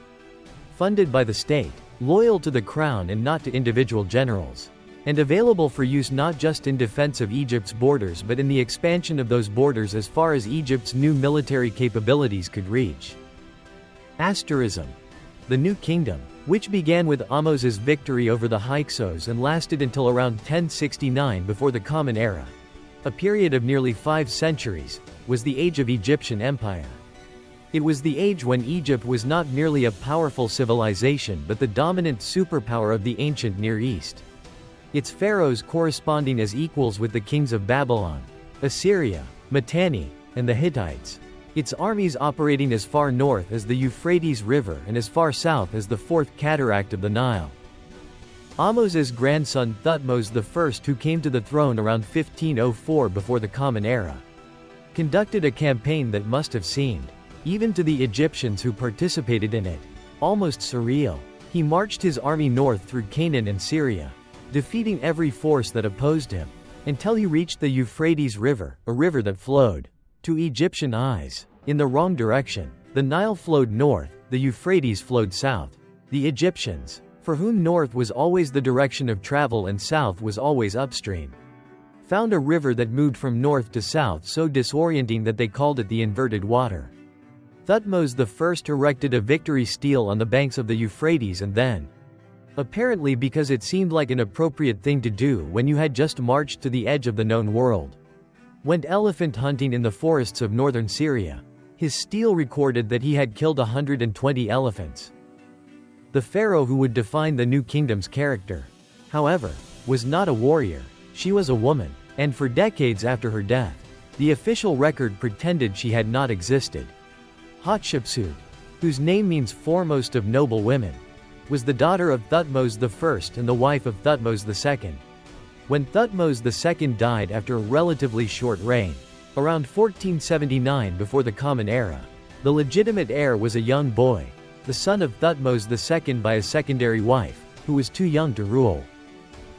funded by the state, loyal to the crown and not to individual generals, and available for use not just in defense of Egypt's borders but in the expansion of those borders as far as Egypt's new military capabilities could reach. Asterism. The New Kingdom, which began with Ahmose's victory over the Hyksos and lasted until around 1069 before the Common Era, a period of nearly 5 centuries, was the age of Egyptian empire. It was the age when Egypt was not merely a powerful civilization but the dominant superpower of the ancient Near East. Its pharaohs corresponding as equals with the kings of Babylon, Assyria, Mitanni, and the Hittites. Its armies operating as far north as the Euphrates River and as far south as the Fourth Cataract of the Nile. Ahmose's grandson Thutmose I, who came to the throne around 1504 before the Common Era, conducted a campaign that must have seemed, even to the Egyptians who participated in it, almost surreal. He marched his army north through Canaan and Syria, defeating every force that opposed him, until he reached the Euphrates River, a river that flowed, to Egyptian eyes, in the wrong direction. The Nile flowed north, the Euphrates flowed south. The Egyptians, for whom north was always the direction of travel and south was always upstream, found a river that moved from north to south so disorienting that they called it the inverted water. Thutmose I erected a victory stele on the banks of the Euphrates and then, apparently because it seemed like an appropriate thing to do when you had just marched to the edge of the known world, went elephant hunting in the forests of northern Syria. His stele recorded that he had killed 120 elephants. The pharaoh who would define the new kingdom's character, however, was not a warrior. She was a woman, and for decades after her death, the official record pretended she had not existed. Hatshepsut, whose name means foremost of noble women, was the daughter of Thutmose I and the wife of Thutmose II. When Thutmose II died after a relatively short reign, Around 1479 before the Common Era, the legitimate heir was a young boy, the son of Thutmose II by a secondary wife, who was too young to rule.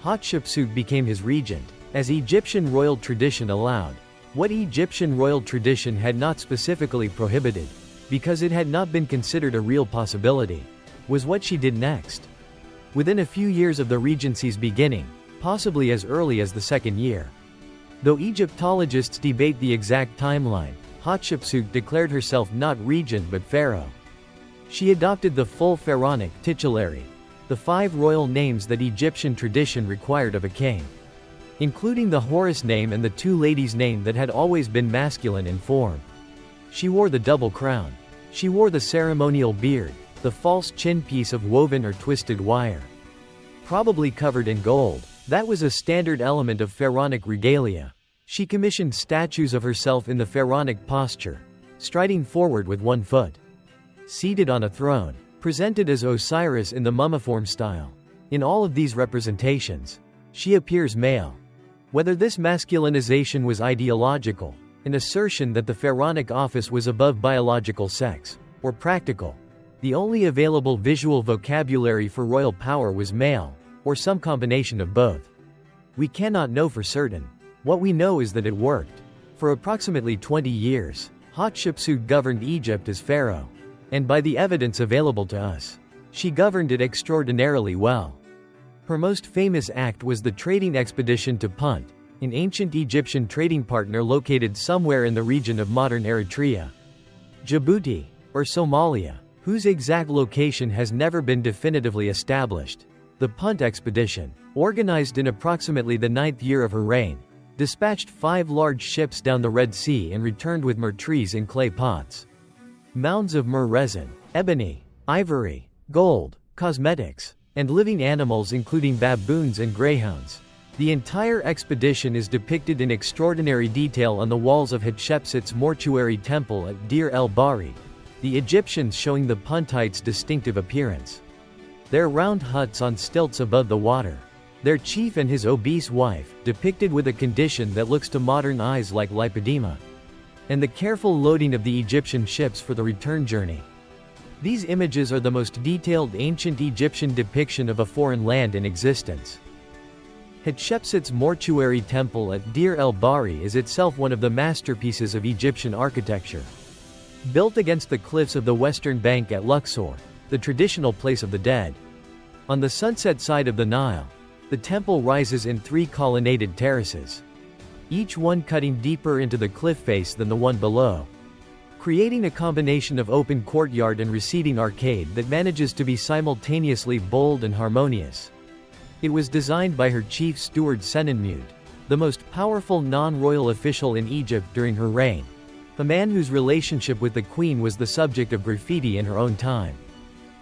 Hatshepsut became his regent, as Egyptian royal tradition allowed. What Egyptian royal tradition had not specifically prohibited, because it had not been considered a real possibility, was what she did next. Within a few years of the regency's beginning, possibly as early as the second year. Though Egyptologists debate the exact timeline, Hatshepsut declared herself not regent but pharaoh. She adopted the full pharaonic titulary, the 5 royal names that Egyptian tradition required of a king, including the Horus name and the 2 ladies' name that had always been masculine in form. She wore the double crown. She wore the ceremonial beard, the false chin piece of woven or twisted wire, probably covered in gold. That was a standard element of pharaonic regalia. She commissioned statues of herself in the pharaonic posture, striding forward with one foot, seated on a throne, presented as Osiris in the mummiform style. In all of these representations, she appears male. Whether this masculinization was ideological, an assertion that the pharaonic office was above biological sex, or practical, the only available visual vocabulary for royal power was male, or some combination of both. We cannot know for certain. What we know is that it worked. For approximately 20 years, Hatshepsut governed Egypt as pharaoh. And by the evidence available to us, she governed it extraordinarily well. Her most famous act was the trading expedition to Punt, an ancient Egyptian trading partner located somewhere in the region of modern Eritrea, Djibouti, or Somalia, whose exact location has never been definitively established. The Punt expedition, organized in approximately the 9th year of her reign, dispatched 5 large ships down the Red Sea and returned with myrrh trees in clay pots, mounds of myrrh resin, ebony, ivory, gold, cosmetics, and living animals including baboons and greyhounds. The entire expedition is depicted in extraordinary detail on the walls of Hatshepsut's mortuary temple at Deir el-Bahri, the Egyptians showing the Puntites' distinctive appearance. Their round huts on stilts above the water. Their chief and his obese wife, depicted with a condition that looks to modern eyes like lipedema. And the careful loading of the Egyptian ships for the return journey. These images are the most detailed ancient Egyptian depiction of a foreign land in existence. Hatshepsut's mortuary temple at Deir el-Bahri is itself one of the masterpieces of Egyptian architecture. Built against the cliffs of the western bank at Luxor, the traditional place of the dead. On the sunset side of the Nile, the temple rises in 3 colonnaded terraces, each one cutting deeper into the cliff face than the one below, creating a combination of open courtyard and receding arcade that manages to be simultaneously bold and harmonious. It was designed by her chief steward Senenmut, the most powerful non-royal official in Egypt during her reign, a man whose relationship with the queen was the subject of graffiti in her own time,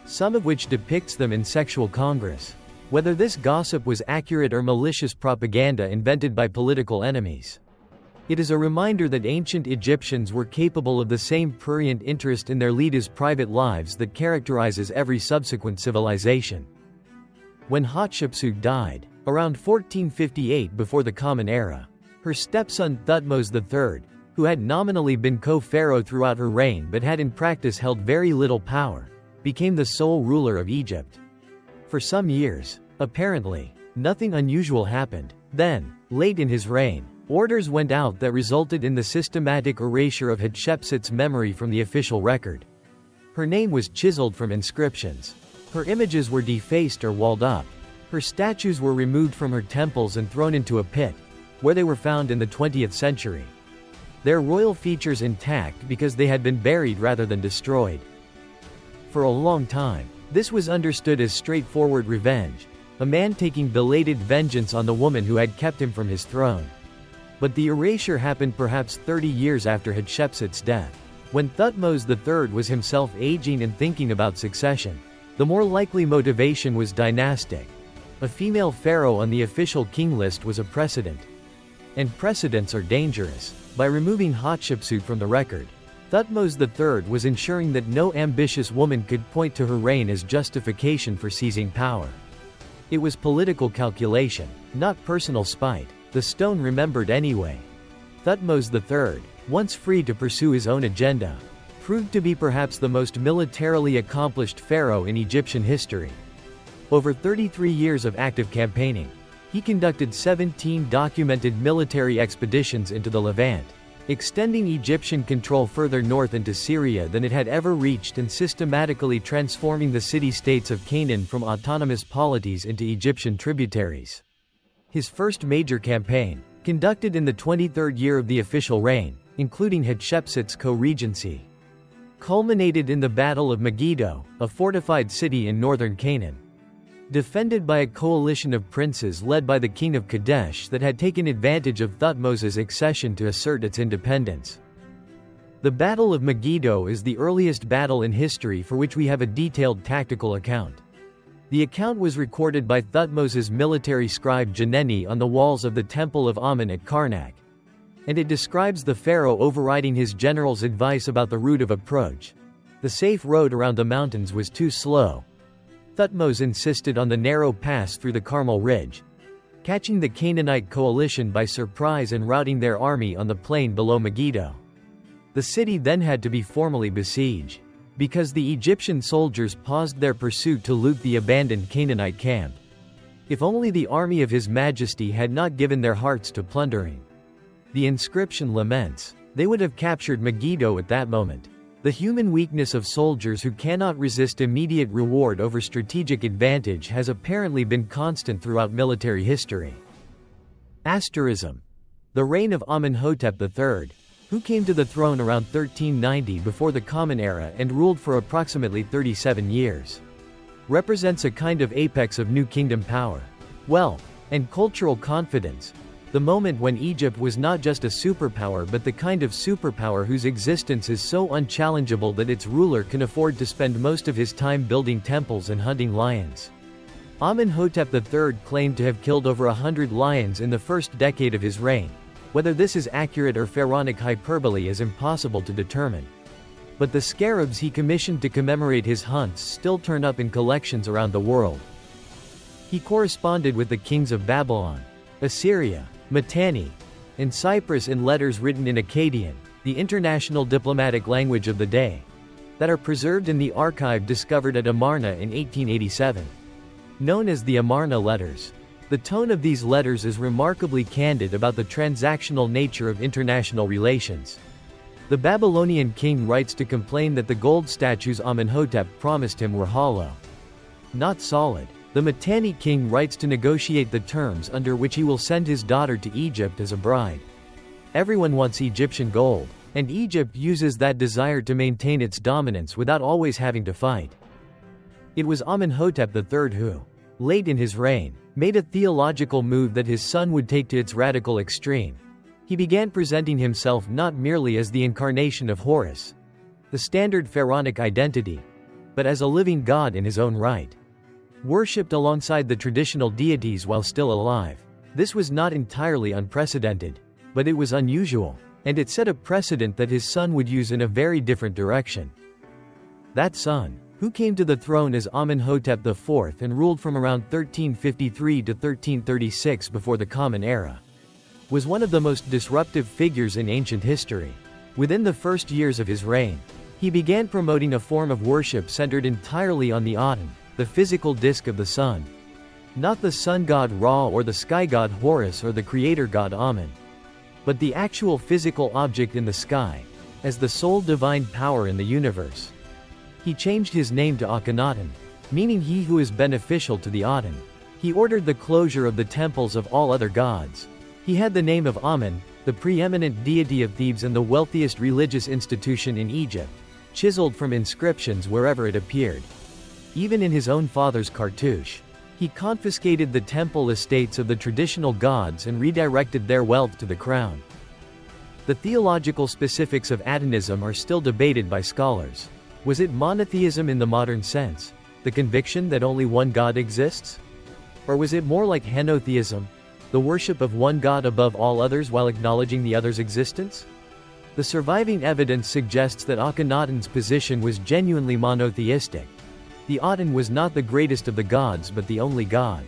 some of which depicts them in sexual congress. Whether this gossip was accurate or malicious propaganda invented by political enemies, it is a reminder that ancient Egyptians were capable of the same prurient interest in their leaders' private lives that characterizes every subsequent civilization. When Hatshepsut died, around 1458 before the Common Era, her stepson Thutmose III, who had nominally been co-pharaoh throughout her reign but had in practice held very little power, became the sole ruler of Egypt. For some years, apparently, nothing unusual happened. Then, late in his reign, orders went out that resulted in the systematic erasure of Hatshepsut's memory from the official record. Her name was chiseled from inscriptions. Her images were defaced or walled up. Her statues were removed from her temples and thrown into a pit, where they were found in the 20th century. Their royal features intact because they had been buried rather than destroyed. For a long time, this was understood as straightforward revenge, a man taking belated vengeance on the woman who had kept him from his throne. But the erasure happened perhaps 30 years after Hatshepsut's death. When Thutmose III was himself aging and thinking about succession, the more likely motivation was dynastic. A female pharaoh on the official king list was a precedent. And precedents are dangerous. By removing Hatshepsut from the record, Thutmose III was ensuring that no ambitious woman could point to her reign as justification for seizing power. It was political calculation, not personal spite. The stone remembered anyway. Thutmose III, once free to pursue his own agenda, proved to be perhaps the most militarily accomplished pharaoh in Egyptian history. Over 33 years of active campaigning, he conducted 17 documented military expeditions into the Levant, extending Egyptian control further north into Syria than it had ever reached and systematically transforming the city-states of Canaan from autonomous polities into Egyptian tributaries. His first major campaign, conducted in the 23rd year of the official reign, including Hatshepsut's co-regency, culminated in the Battle of Megiddo, a fortified city in northern Canaan, defended by a coalition of princes led by the king of Kadesh that had taken advantage of Thutmose's accession to assert its independence. The Battle of Megiddo is the earliest battle in history for which we have a detailed tactical account. The account was recorded by Thutmose's military scribe Geneni on the walls of the Temple of Amun at Karnak, and it describes the pharaoh overriding his general's advice about the route of approach. The safe road around the mountains was too slow. Thutmose insisted on the narrow pass through the Carmel Ridge, catching the Canaanite coalition by surprise and routing their army on the plain below Megiddo. The city then had to be formally besieged, because the Egyptian soldiers paused their pursuit to loot the abandoned Canaanite camp. If only the army of His Majesty had not given their hearts to plundering. The inscription laments, they would have captured Megiddo at that moment. The human weakness of soldiers who cannot resist immediate reward over strategic advantage has apparently been constant throughout military history. Asterism. The reign of Amenhotep III, who came to the throne around 1390 before the Common Era and ruled for approximately 37 years, represents a kind of apex of New Kingdom power, wealth, and cultural confidence. The moment when Egypt was not just a superpower but the kind of superpower whose existence is so unchallengeable that its ruler can afford to spend most of his time building temples and hunting lions. Amenhotep III claimed to have killed over 100 lions in the first decade of his reign. Whether this is accurate or pharaonic hyperbole is impossible to determine. But the scarabs he commissioned to commemorate his hunts still turn up in collections around the world. He corresponded with the kings of Babylon, Assyria, Mitanni, and Cyprus in letters written in Akkadian, the international diplomatic language of the day, that are preserved in the archive discovered at Amarna in 1887. Known as the Amarna letters. The tone of these letters is remarkably candid about the transactional nature of international relations. The Babylonian king writes to complain that the gold statues Amenhotep promised him were hollow, not solid. The Mitanni king writes to negotiate the terms under which he will send his daughter to Egypt as a bride. Everyone wants Egyptian gold, and Egypt uses that desire to maintain its dominance without always having to fight. It was Amenhotep III who, late in his reign, made a theological move that his son would take to its radical extreme. He began presenting himself not merely as the incarnation of Horus, the standard pharaonic identity, but as a living god in his own right, worshipped alongside the traditional deities while still alive. This was not entirely unprecedented, but it was unusual, and it set a precedent that his son would use in a very different direction. That son, who came to the throne as Amenhotep IV and ruled from around 1353 to 1336 before the Common Era, was one of the most disruptive figures in ancient history. Within the first years of his reign, he began promoting a form of worship centered entirely on the Aten, the physical disk of the sun. Not the sun god Ra or the sky god Horus or the creator god Amun, but the actual physical object in the sky, as the sole divine power in the universe. He changed his name to Akhenaten, meaning he who is beneficial to the Aten. He ordered the closure of the temples of all other gods. He had the name of Amun, the preeminent deity of Thebes and the wealthiest religious institution in Egypt, chiseled from inscriptions wherever it appeared. Even in his own father's cartouche, he confiscated the temple estates of the traditional gods and redirected their wealth to the crown. The theological specifics of Atenism are still debated by scholars. Was it monotheism in the modern sense, the conviction that only one god exists? Or was it more like henotheism, the worship of one god above all others while acknowledging the other's existence? The surviving evidence suggests that Akhenaten's position was genuinely monotheistic. The Aten was not the greatest of the gods but the only god.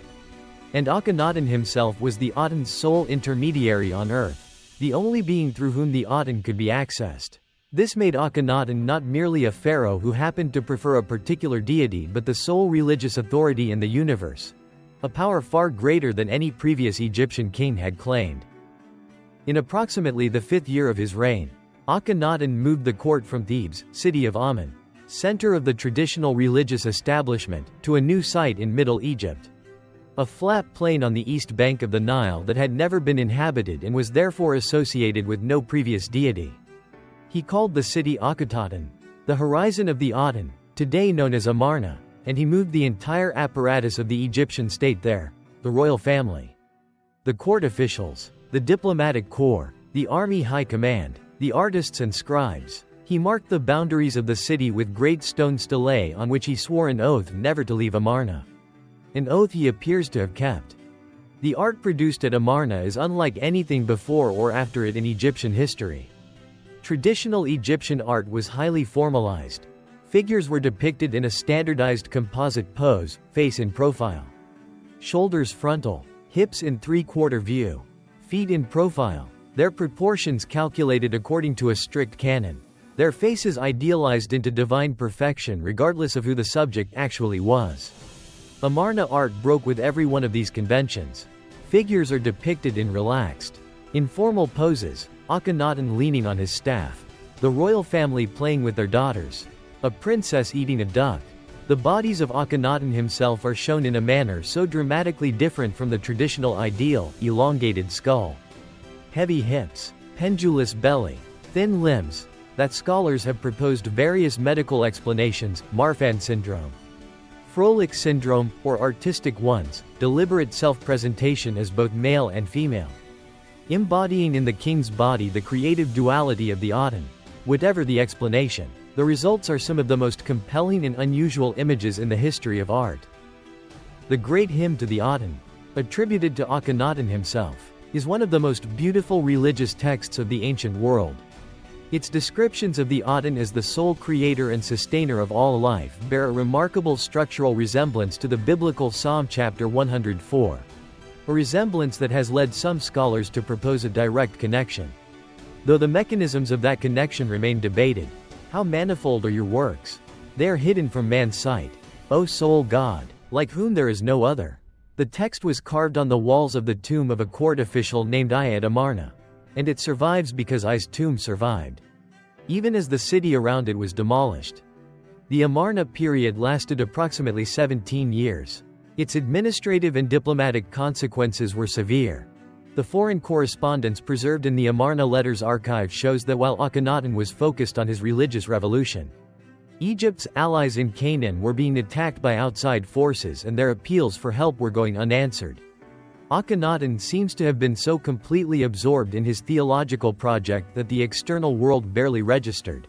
And Akhenaten himself was the Aten's sole intermediary on earth. the only being through whom the Aten could be accessed. This made Akhenaten not merely a pharaoh who happened to prefer a particular deity but the sole religious authority in the universe, a power far greater than any previous Egyptian king had claimed. In approximately the 5th year of his reign, Akhenaten moved the court from Thebes, city of Amun, center of the traditional religious establishment, to a new site in Middle Egypt. A flat plain on the east bank of the Nile that had never been inhabited and was therefore associated with no previous deity. He called the city Akhetaten, the horizon of the Aten, today known as Amarna, and he moved the entire apparatus of the Egyptian state there, the royal family, the court officials, the diplomatic corps, the army high command, the artists and scribes. He marked the boundaries of the city with great stone stelae on which he swore an oath never to leave Amarna. An oath he appears to have kept. The art produced at Amarna is unlike anything before or after it in Egyptian history. Traditional Egyptian art was highly formalized. Figures were depicted in a standardized composite pose, face in profile. Shoulders frontal, hips in three-quarter view, feet in profile, their proportions calculated according to a strict canon. Their faces idealized into divine perfection regardless of who the subject actually was. Amarna art broke with every one of these conventions. Figures are depicted in relaxed, informal poses, Akhenaten leaning on his staff, the royal family playing with their daughters, a princess eating a duck. The bodies of Akhenaten himself are shown in a manner so dramatically different from the traditional ideal: elongated skull, heavy hips, pendulous belly, thin limbs, that scholars have proposed various medical explanations: Marfan syndrome, Froelich syndrome, or artistic ones, deliberate self-presentation as both male and female, embodying in the king's body the creative duality of the Aten. Whatever the explanation, the results are some of the most compelling and unusual images in the history of art. The Great Hymn to the Aten, attributed to Akhenaten himself, is one of the most beautiful religious texts of the ancient world. Its descriptions of the Aten as the sole creator and sustainer of all life bear a remarkable structural resemblance to the biblical Psalm chapter 104, a resemblance that has led some scholars to propose a direct connection. Though the mechanisms of that connection remain debated. How manifold are your works! They are hidden from man's sight, O sole God, like whom there is no other. The text was carved on the walls of the tomb of a court official named Eye at Amarna, and it survives because Eye's tomb survived, even as the city around it was demolished. The Amarna period lasted approximately 17 years. Its administrative and diplomatic consequences were severe. The foreign correspondence preserved in the Amarna letters archive shows that while Akhenaten was focused on his religious revolution, Egypt's allies in Canaan were being attacked by outside forces and their appeals for help were going unanswered. Akhenaten seems to have been so completely absorbed in his theological project that the external world barely registered.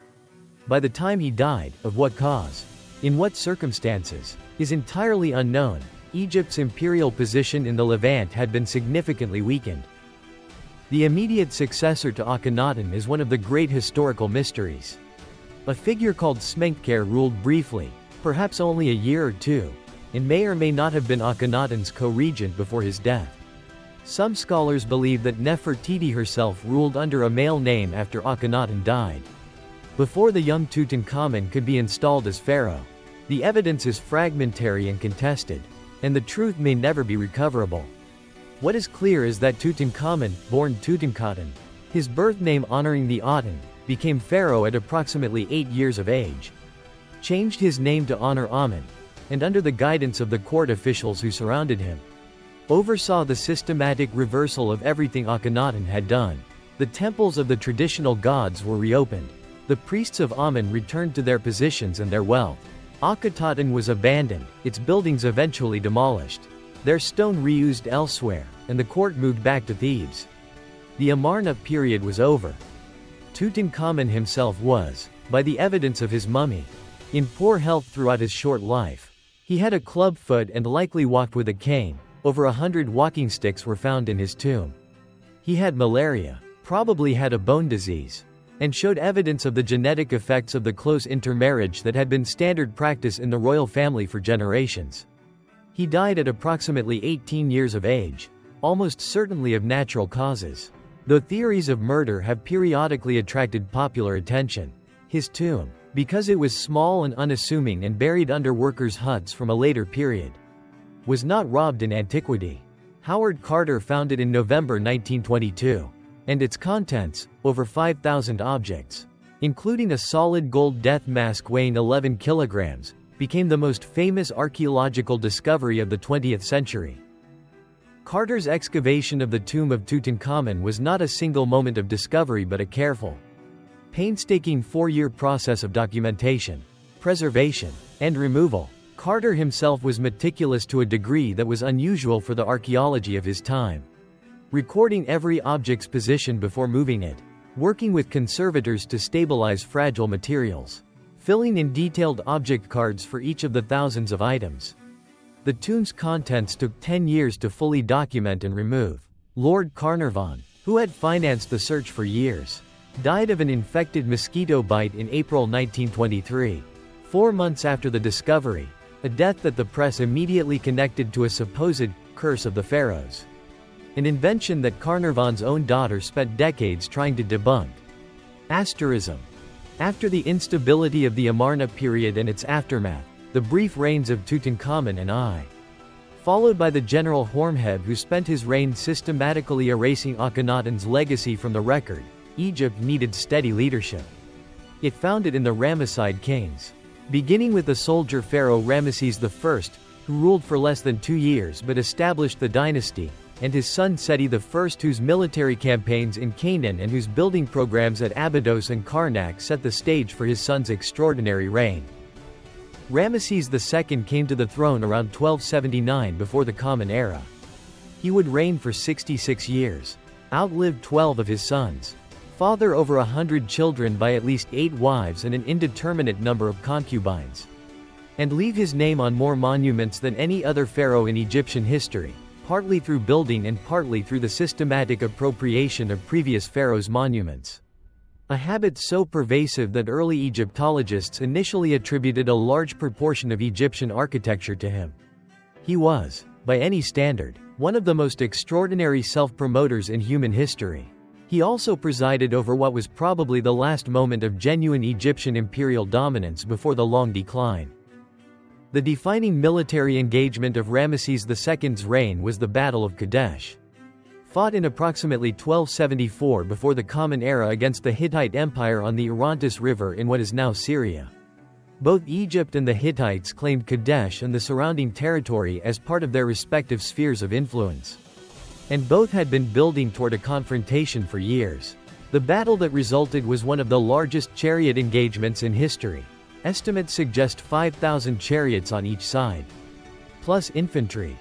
By the time he died, of what cause, in what circumstances, is entirely unknown. Egypt's imperial position in the Levant had been significantly weakened. The immediate successor to Akhenaten is one of the great historical mysteries. A figure called Smenkhkare ruled briefly, perhaps only a year or two, and may or may not have been Akhenaten's co-regent before his death. Some scholars believe that Nefertiti herself ruled under a male name after Akhenaten died, before the young Tutankhamun could be installed as pharaoh. The evidence is fragmentary and contested, and the truth may never be recoverable. What is clear is that Tutankhamun, born Tutankhaten, his birth name honoring the Aten, became pharaoh at approximately 8 years of age, changed his name to honor Amun, and under the guidance of the court officials who surrounded him, oversaw the systematic reversal of everything Akhenaten had done. The temples of the traditional gods were reopened. The priests of Amun returned to their positions and their wealth. Akhetaten was abandoned, its buildings eventually demolished, their stone reused elsewhere, and the court moved back to Thebes. The Amarna period was over. Tutankhamun himself was, by the evidence of his mummy, in poor health throughout his short life. He had a club foot and likely walked with a cane. Over 100 walking sticks were found in his tomb. He had malaria, probably had a bone disease, and showed evidence of the genetic effects of the close intermarriage that had been standard practice in the royal family for generations. He died at approximately 18 years of age, almost certainly of natural causes. though theories of murder have periodically attracted popular attention. His tomb, because it was small and unassuming and buried under workers' huts from a later period, was not robbed in antiquity. Howard Carter found it in November 1922. And its contents, over 5,000 objects, including a solid gold death mask weighing 11 kilograms, became the most famous archaeological discovery of the 20th century. Carter's excavation of the tomb of Tutankhamun was not a single moment of discovery but a careful, painstaking 4-year process of documentation, preservation, and removal. Carter himself was meticulous to a degree that was unusual for the archaeology of his time, recording every object's position before moving it, working with conservators to stabilize fragile materials, filling in detailed object cards for each of the thousands of items. The tomb's contents took 10 years to fully document and remove. Lord Carnarvon, who had financed the search for years, died of an infected mosquito bite in April 1923, 4 months after the discovery, a death that the press immediately connected to a supposed curse of the pharaohs, an invention that Carnarvon's own daughter spent decades trying to debunk. Asterism. After the instability of the Amarna period and its aftermath, the brief reigns of Tutankhamun and I, followed by the general Horemheb who spent his reign systematically erasing Akhenaten's legacy from the record, Egypt needed steady leadership. It found it in the Ramesside kings, beginning with the soldier pharaoh Ramesses I, who ruled for less than 2 years but established the dynasty, and his son Seti I, whose military campaigns in Canaan and whose building programs at Abydos and Karnak set the stage for his son's extraordinary reign. Ramesses II came to the throne around 1279 before the Common Era. He would reign for 66 years, outlived 12 of his sons, father over 100 children by at least 8 wives and an indeterminate number of concubines, and leave his name on more monuments than any other pharaoh in Egyptian history, partly through building and partly through the systematic appropriation of previous pharaohs' monuments. A habit so pervasive that early Egyptologists initially attributed a large proportion of Egyptian architecture to him. He was, by any standard, one of the most extraordinary self-promoters in human history. He also presided over what was probably the last moment of genuine Egyptian imperial dominance before the long decline. The defining military engagement of Ramesses II's reign was the Battle of Kadesh, fought in approximately 1274 before the Common Era against the Hittite Empire on the Orontes River in what is now Syria. Both Egypt and the Hittites claimed Kadesh and the surrounding territory as part of their respective spheres of influence, and both had been building toward a confrontation for years. The battle that resulted was one of the largest chariot engagements in history. Estimates suggest 5,000 chariots on each side, plus infantry.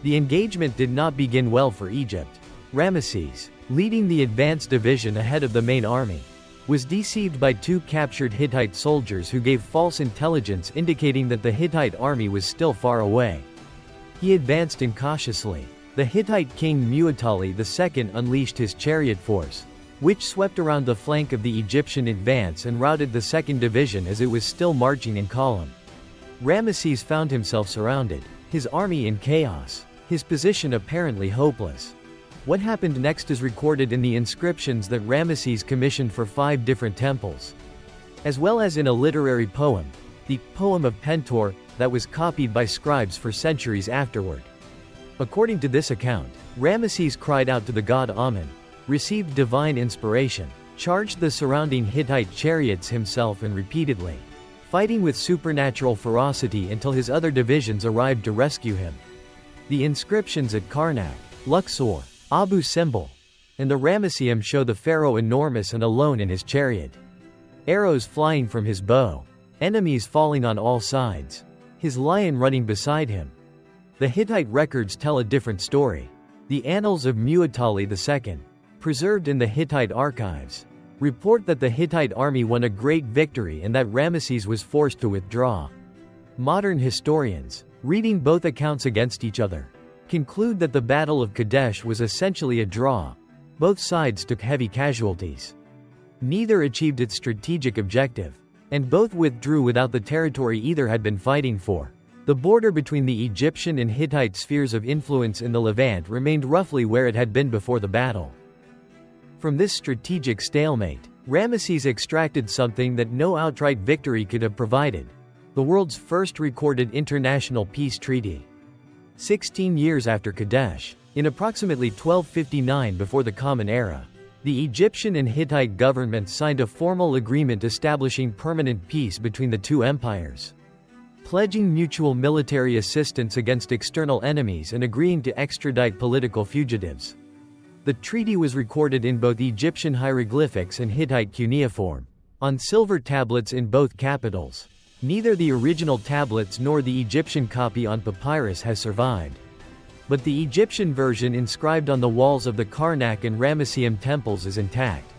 The engagement did not begin well for Egypt. Ramesses, leading the advance division ahead of the main army, was deceived by 2 captured Hittite soldiers who gave false intelligence indicating that the Hittite army was still far away. He advanced incautiously. The Hittite king Muwatalli II unleashed his chariot force, which swept around the flank of the Egyptian advance and routed the 2nd Division as it was still marching in column. Ramesses found himself surrounded, his army in chaos, his position apparently hopeless. What happened next is recorded in the inscriptions that Ramesses commissioned for 5 different temples, as well as in a literary poem, the Poem of Pentor, that was copied by scribes for centuries afterward. According to this account, Ramesses cried out to the god Amun, received divine inspiration, charged the surrounding Hittite chariots himself and repeatedly, fighting with supernatural ferocity until his other divisions arrived to rescue him. The inscriptions at Karnak, Luxor, Abu Simbel, and the Ramesseum show the pharaoh enormous and alone in his chariot, arrows flying from his bow, enemies falling on all sides, his lion running beside him. The Hittite records tell a different story. The Annals of Muwatalli II, preserved in the Hittite archives, report that the Hittite army won a great victory and that Ramesses was forced to withdraw. Modern historians, reading both accounts against each other, conclude that the Battle of Kadesh was essentially a draw. Both sides took heavy casualties. Neither achieved its strategic objective, and both withdrew without the territory either had been fighting for. The border between the Egyptian and Hittite spheres of influence in the Levant remained roughly where it had been before the battle. From this strategic stalemate, Ramesses extracted something that no outright victory could have provided: the world's first recorded international peace treaty. 16 years after Kadesh, in approximately 1259 before the Common Era, the Egyptian and Hittite governments signed a formal agreement establishing permanent peace between the two empires, pledging mutual military assistance against external enemies and agreeing to extradite political fugitives. The treaty was recorded in both Egyptian hieroglyphics and Hittite cuneiform, on silver tablets in both capitals. Neither the original tablets nor the Egyptian copy on papyrus has survived, but the Egyptian version inscribed on the walls of the Karnak and Ramesseum temples is intact.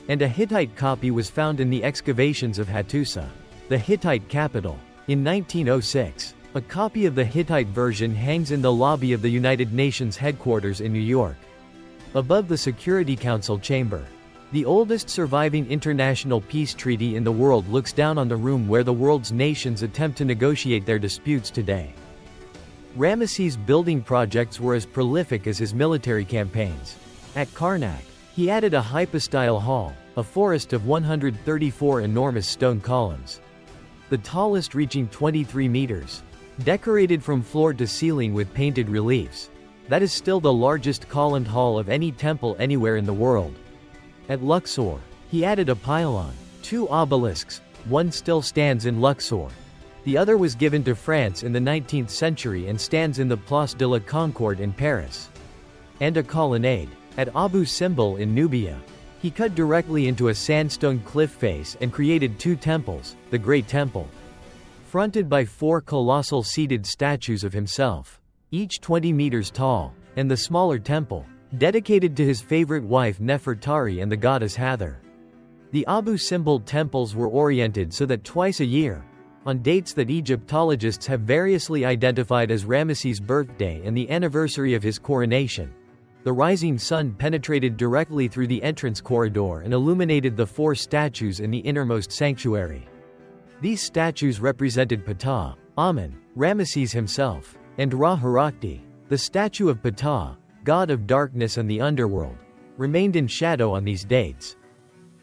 And a Hittite copy was found in the excavations of Hattusa, the Hittite capital, in 1906. A copy of the Hittite version hangs in the lobby of the United Nations headquarters in New York, above the Security Council chamber. The oldest surviving international peace treaty in the world looks down on the room where the world's nations attempt to negotiate their disputes today. Ramesses' building projects were as prolific as his military campaigns. At Karnak, he added a hypostyle hall, a forest of 134 enormous stone columns, the tallest reaching 23 meters, decorated from floor to ceiling with painted reliefs. That is still the largest columned hall of any temple anywhere in the world. At Luxor, he added a pylon, 2 obelisks. One still stands in Luxor. The other was given to France in the 19th century and stands in the Place de la Concorde in Paris. And a colonnade. At Abu Simbel in Nubia, he cut directly into a sandstone cliff face and created 2 temples: the Great Temple, fronted by 4 colossal seated statues of himself, each 20 meters tall, and the smaller temple, dedicated to his favorite wife Nefertari and the goddess Hathor. The Abu Simbel temples were oriented so that twice a year, on dates that Egyptologists have variously identified as Ramesses' birthday and the anniversary of his coronation, the rising sun penetrated directly through the entrance corridor and illuminated the 4 statues in the innermost sanctuary. These statues represented Ptah, Amun, Ramesses himself, and Ra-Harakti. The statue of Ptah, god of darkness and the underworld, remained in shadow on these dates,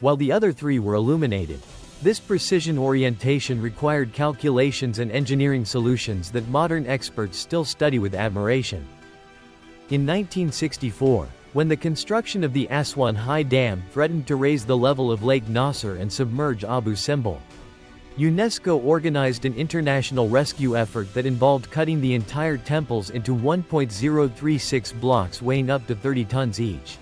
while the other 3 were illuminated. This precision orientation required calculations and engineering solutions that modern experts still study with admiration. In 1964, when the construction of the Aswan High Dam threatened to raise the level of Lake Nasser and submerge Abu Simbel, UNESCO organized an international rescue effort that involved cutting the entire temples into 1.036 blocks weighing up to 30 tons each,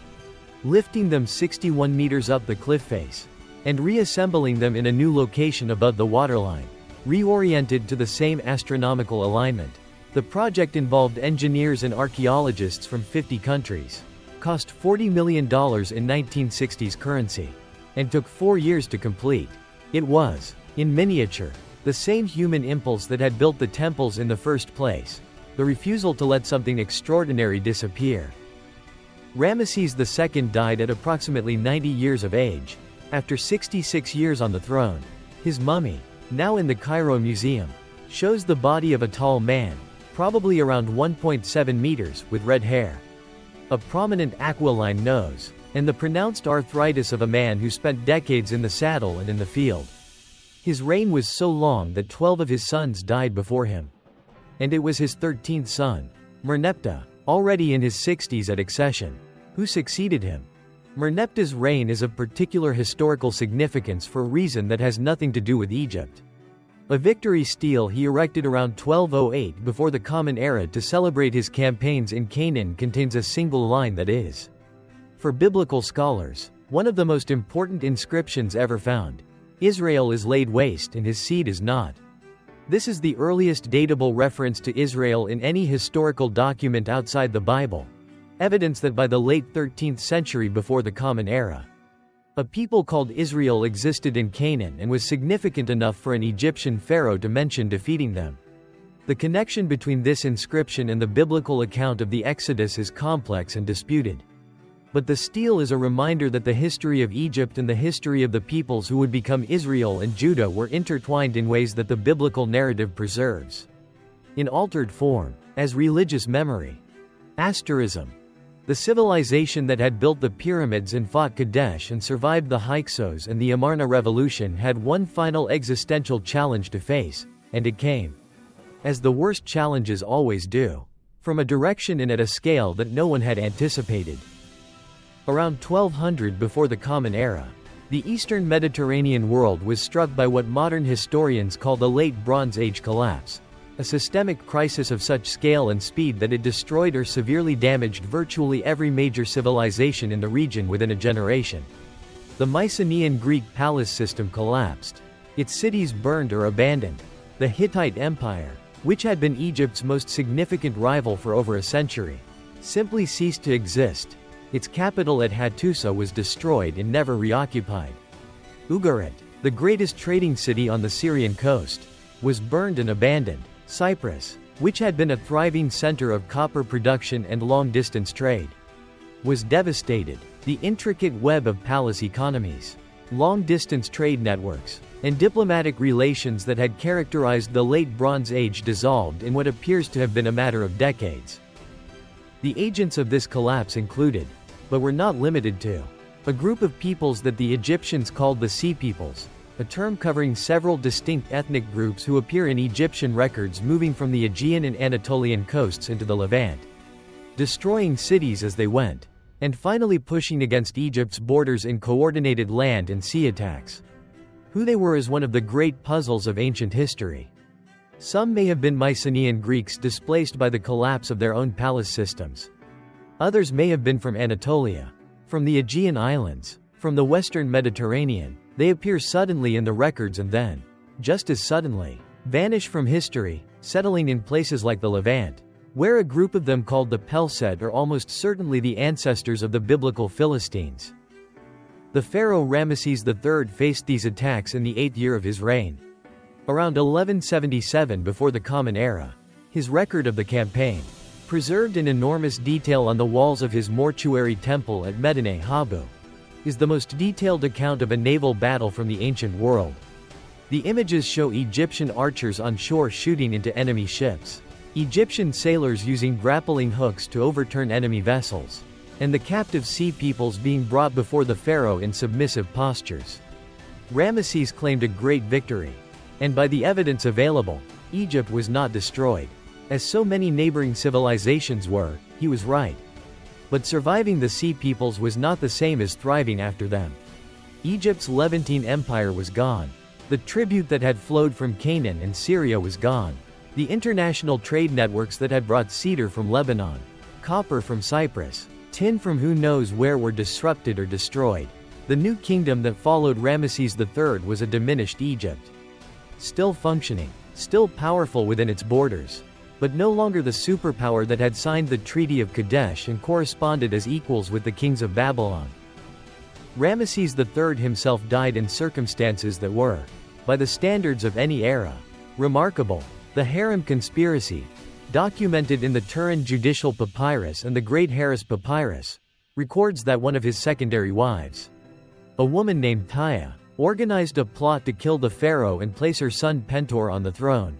lifting them 61 meters up the cliff face, and reassembling them in a new location above the waterline, reoriented to the same astronomical alignment. The project involved engineers and archaeologists from 50 countries, cost $40 million in 1960s currency, and took 4 years to complete. It was, in miniature, the same human impulse that had built the temples in the first place: the refusal to let something extraordinary disappear. Ramesses II died at approximately 90 years of age, after 66 years on the throne. His mummy, now in the Cairo Museum, shows the body of a tall man, probably around 1.7 meters, with red hair, a prominent aquiline nose, and the pronounced arthritis of a man who spent decades in the saddle and in the field. His reign was so long that 12 of his sons died before him. And it was his 13th son, Merneptah, already in his 60s at accession, who succeeded him. Merneptah's reign is of particular historical significance for a reason that has nothing to do with Egypt. A victory stele he erected around 1208 before the Common Era to celebrate his campaigns in Canaan contains a single line that is, for biblical scholars, one of the most important inscriptions ever found: Israel is laid waste and his seed is not. This is the earliest datable reference to Israel in any historical document outside the Bible, evidence that by the late 13th century before the Common Era, a people called Israel existed in Canaan and was significant enough for an Egyptian pharaoh to mention defeating them. The connection between this inscription and the biblical account of the Exodus is complex and disputed. But the stele is a reminder that the history of Egypt and the history of the peoples who would become Israel and Judah were intertwined in ways that the biblical narrative preserves, in altered form, as religious memory. Asterism. The civilization that had built the pyramids and fought Kadesh and survived the Hyksos and the Amarna Revolution had one final existential challenge to face, and it came. As the worst challenges always do. From a direction and at a scale that no one had anticipated. Around 1200 before the Common Era, the Eastern Mediterranean world was struck by what modern historians call the Late Bronze Age collapse. A systemic crisis of such scale and speed that it destroyed or severely damaged virtually every major civilization in the region within a generation. The Mycenaean Greek palace system collapsed. Its cities burned or abandoned. The Hittite Empire, which had been Egypt's most significant rival for over a century, simply ceased to exist. Its capital at Hattusa was destroyed and never reoccupied. Ugarit, the greatest trading city on the Syrian coast, was burned and abandoned. Cyprus, which had been a thriving center of copper production and long-distance trade, was devastated. The intricate web of palace economies, long-distance trade networks, and diplomatic relations that had characterized the Late Bronze Age dissolved in what appears to have been a matter of decades. The agents of this collapse included, but were not limited to, a group of peoples that the Egyptians called the Sea Peoples, a term covering several distinct ethnic groups who appear in Egyptian records moving from the Aegean and Anatolian coasts into the Levant, destroying cities as they went, and finally pushing against Egypt's borders in coordinated land and sea attacks. Who they were is one of the great puzzles of ancient history. Some may have been Mycenaean Greeks displaced by the collapse of their own palace systems. Others may have been from Anatolia, from the Aegean Islands, from the Western Mediterranean. They appear suddenly in the records and then, just as suddenly, vanish from history, settling in places like the Levant, where a group of them called the Pelset are almost certainly the ancestors of the biblical Philistines. The pharaoh Ramesses III faced these attacks in the 8th year of his reign. Around 1177 before the Common Era, his record of the campaign, preserved in enormous detail on the walls of his mortuary temple at Medinet Habu, is the most detailed account of a naval battle from the ancient world. The images show Egyptian archers on shore shooting into enemy ships, Egyptian sailors using grappling hooks to overturn enemy vessels, and the captive sea peoples being brought before the pharaoh in submissive postures. Ramesses claimed a great victory, and by the evidence available, Egypt was not destroyed. As so many neighboring civilizations were, he was right. But surviving the Sea Peoples was not the same as thriving after them. Egypt's Levantine Empire was gone. The tribute that had flowed from Canaan and Syria was gone. The international trade networks that had brought cedar from Lebanon, copper from Cyprus, tin from who knows where were disrupted or destroyed. The new kingdom that followed Ramesses III was a diminished Egypt. Still functioning, still powerful within its borders, but no longer the superpower that had signed the Treaty of Kadesh and corresponded as equals with the kings of Babylon. Ramesses III himself died in circumstances that were, by the standards of any era, remarkable. The Harem conspiracy, documented in the Turin Judicial Papyrus and the Great Harris Papyrus, records that one of his secondary wives, a woman named Taya, organized a plot to kill the pharaoh and place her son Pentor on the throne.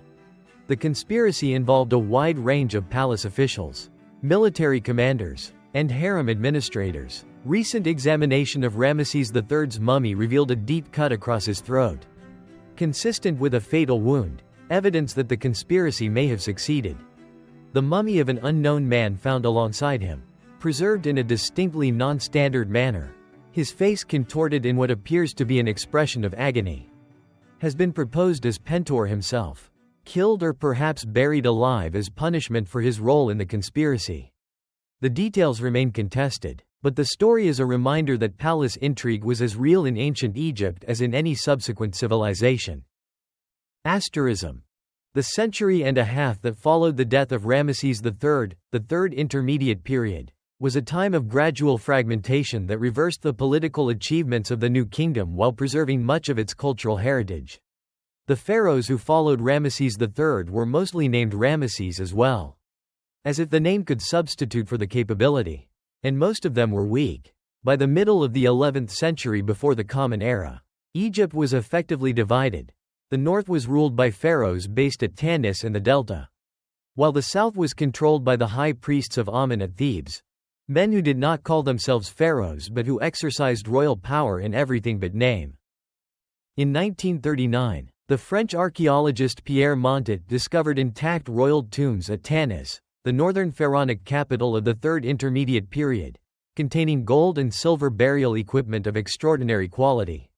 The conspiracy involved a wide range of palace officials, military commanders, and harem administrators. Recent examination of Ramesses III's mummy revealed a deep cut across his throat, consistent with a fatal wound, evidence that the conspiracy may have succeeded. The mummy of an unknown man found alongside him, preserved in a distinctly non-standard manner, his face contorted in what appears to be an expression of agony, has been proposed as Pentor himself, killed or perhaps buried alive as punishment for his role in the conspiracy. The details remain contested, but the story is a reminder that palace intrigue was as real in ancient Egypt as in any subsequent civilization. Asterism. The century and a half that followed the death of Ramesses III, the Third Intermediate Period, was a time of gradual fragmentation that reversed the political achievements of the new kingdom while preserving much of its cultural heritage. The pharaohs who followed Ramesses III were mostly named Ramesses as well, as if the name could substitute for the capability, and most of them were weak. By the middle of the 11th century before the Common Era, Egypt was effectively divided. The north was ruled by pharaohs based at Tanis and the Delta, while the south was controlled by the high priests of Amun at Thebes. men who did not call themselves pharaohs but who exercised royal power in everything but name. In 1939, the French archaeologist Pierre Montet discovered intact royal tombs at Tanis, the northern pharaonic capital of the Third Intermediate Period, containing gold and silver burial equipment of extraordinary quality.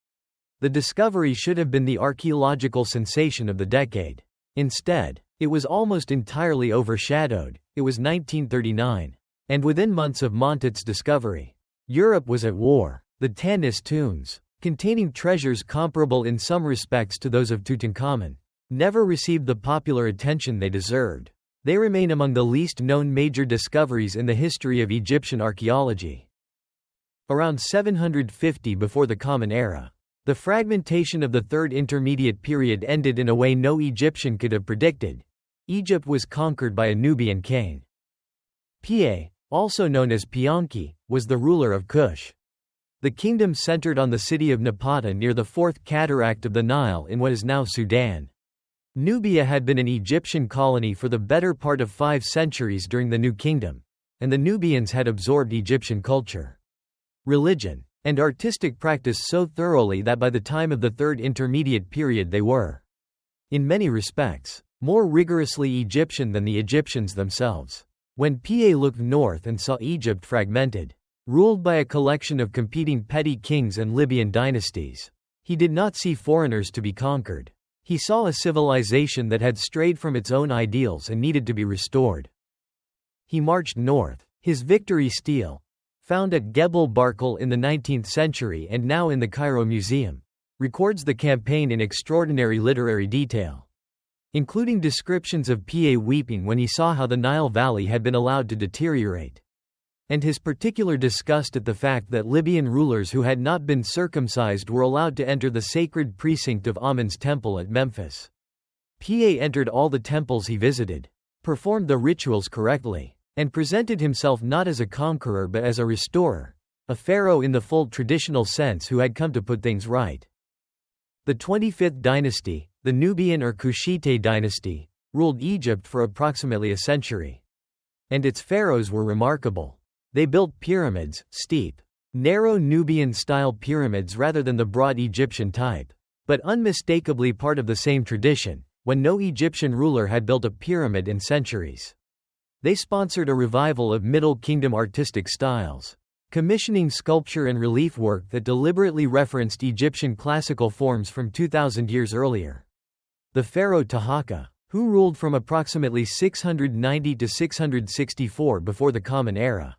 The discovery should have been the archaeological sensation of the decade. Instead, it was almost entirely overshadowed. It was 1939. And within months of Montet's discovery, Europe was at war. The Tanis tombs, containing treasures comparable in some respects to those of Tutankhamun, never received the popular attention they deserved. They remain among the least known major discoveries in the history of Egyptian archaeology. Around 750 before the Common Era, the fragmentation of the Third Intermediate Period ended in a way no Egyptian could have predicted. Egypt was conquered by a Nubian king. Piye, also known as Pianki, was the ruler of Kush. The kingdom centered on the city of Napata near the fourth cataract of the Nile in what is now Sudan. Nubia had been an Egyptian colony for the better part of 5 centuries during the New Kingdom, and the Nubians had absorbed Egyptian culture, religion, and artistic practice so thoroughly that by the time of the Third Intermediate Period they were, in many respects, more rigorously Egyptian than the Egyptians themselves. When Piye looked north and saw Egypt fragmented, ruled by a collection of competing petty kings and Libyan dynasties, he did not see foreigners to be conquered. He saw a civilization that had strayed from its own ideals and needed to be restored. He marched north. His victory stele, found at Gebel Barkal in the 19th century and now in the Cairo Museum, records the campaign in extraordinary literary detail, including descriptions of Piye weeping when he saw how the Nile Valley had been allowed to deteriorate, and his particular disgust at the fact that Libyan rulers who had not been circumcised were allowed to enter the sacred precinct of Amun's temple at Memphis. Piye entered all the temples he visited, performed the rituals correctly, and presented himself not as a conqueror but as a restorer, a pharaoh in the full traditional sense who had come to put things right. The 25th dynasty, the Nubian or Kushite dynasty, ruled Egypt for approximately a century. And its pharaohs were remarkable. They built pyramids, steep, narrow Nubian-style pyramids rather than the broad Egyptian type, but unmistakably part of the same tradition, when no Egyptian ruler had built a pyramid in centuries. They sponsored a revival of Middle Kingdom artistic styles, commissioning sculpture and relief work that deliberately referenced Egyptian classical forms from 2,000 years earlier. The pharaoh Taharqa, who ruled from approximately 690 to 664 before the Common Era,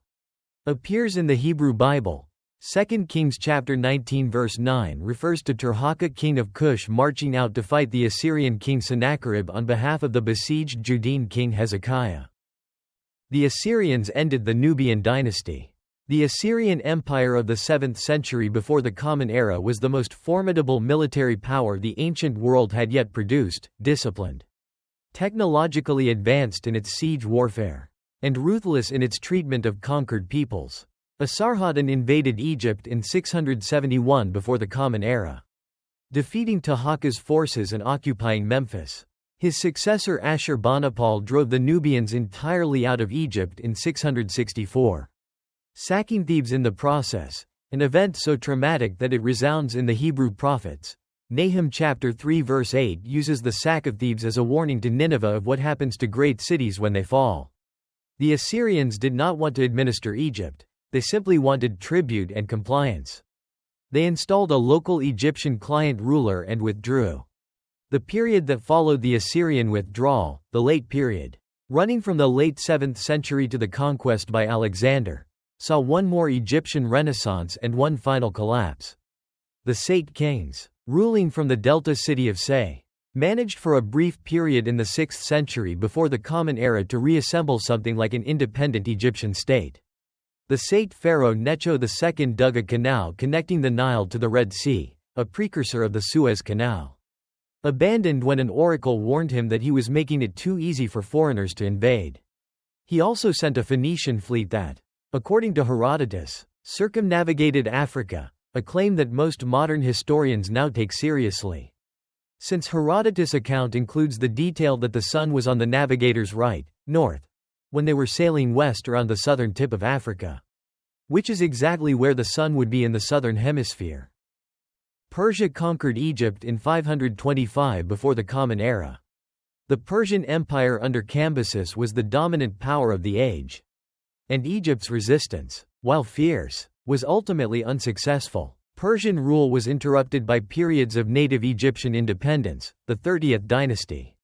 appears in the Hebrew Bible. 2 Kings chapter 19 verse 9 refers to Taharqa king of Cush marching out to fight the Assyrian king Sennacherib on behalf of the besieged Judean king Hezekiah. The Assyrians ended the Nubian dynasty. The Assyrian Empire of the 7th century before the Common Era was the most formidable military power the ancient world had yet produced, disciplined, technologically advanced in its siege warfare, and ruthless in its treatment of conquered peoples. Esarhaddon invaded Egypt in 671 before the Common Era, defeating Taharqa's forces and occupying Memphis. His successor Ashur-banipal drove the Nubians entirely out of Egypt in 664, sacking Thebes in the process, an event so traumatic that it resounds in the Hebrew prophets. Nahum chapter 3 verse 8 uses the sack of Thebes as a warning to Nineveh of what happens to great cities when they fall. The Assyrians did not want to administer Egypt. They simply wanted tribute and compliance. They installed a local Egyptian client ruler and withdrew. The period that followed the Assyrian withdrawal, the Late Period, running from the late 7th century to the conquest by Alexander, saw one more Egyptian renaissance and one final collapse. The Sate kings, ruling from the delta city of Say, managed for a brief period in the 6th century before the Common Era to reassemble something like an independent Egyptian state. The Sate pharaoh Necho II dug a canal connecting the Nile to the Red Sea, a precursor of the Suez Canal. Abandoned when an oracle warned him that he was making it too easy for foreigners to invade. He also sent a Phoenician fleet that, according to Herodotus, circumnavigated Africa, a claim that most modern historians now take seriously. Since Herodotus' account includes the detail that the sun was on the navigator's right, north, when they were sailing west around the southern tip of Africa, which is exactly where the sun would be in the southern hemisphere. Persia conquered Egypt in 525 before the Common Era. The Persian Empire under Cambyses was the dominant power of the age. And Egypt's resistance, while fierce, was ultimately unsuccessful. Persian rule was interrupted by periods of native Egyptian independence, the 30th dynasty,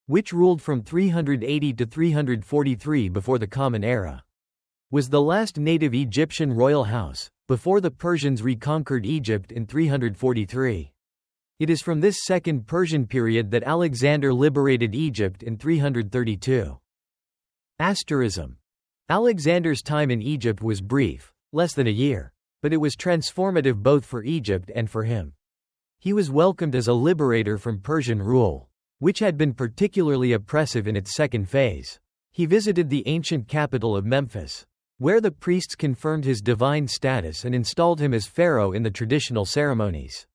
which ruled from 380 to 343 before the Common Era, was the last native Egyptian royal house, before the Persians reconquered Egypt in 343. It is from this second Persian period that Alexander liberated Egypt in 332. Asterism. Alexander's time in Egypt was brief, less than a year, but it was transformative both for Egypt and for him. He was welcomed as a liberator from Persian rule, which had been particularly oppressive in its second phase. He visited the ancient capital of Memphis, where the priests confirmed his divine status and installed him as pharaoh in the traditional ceremonies.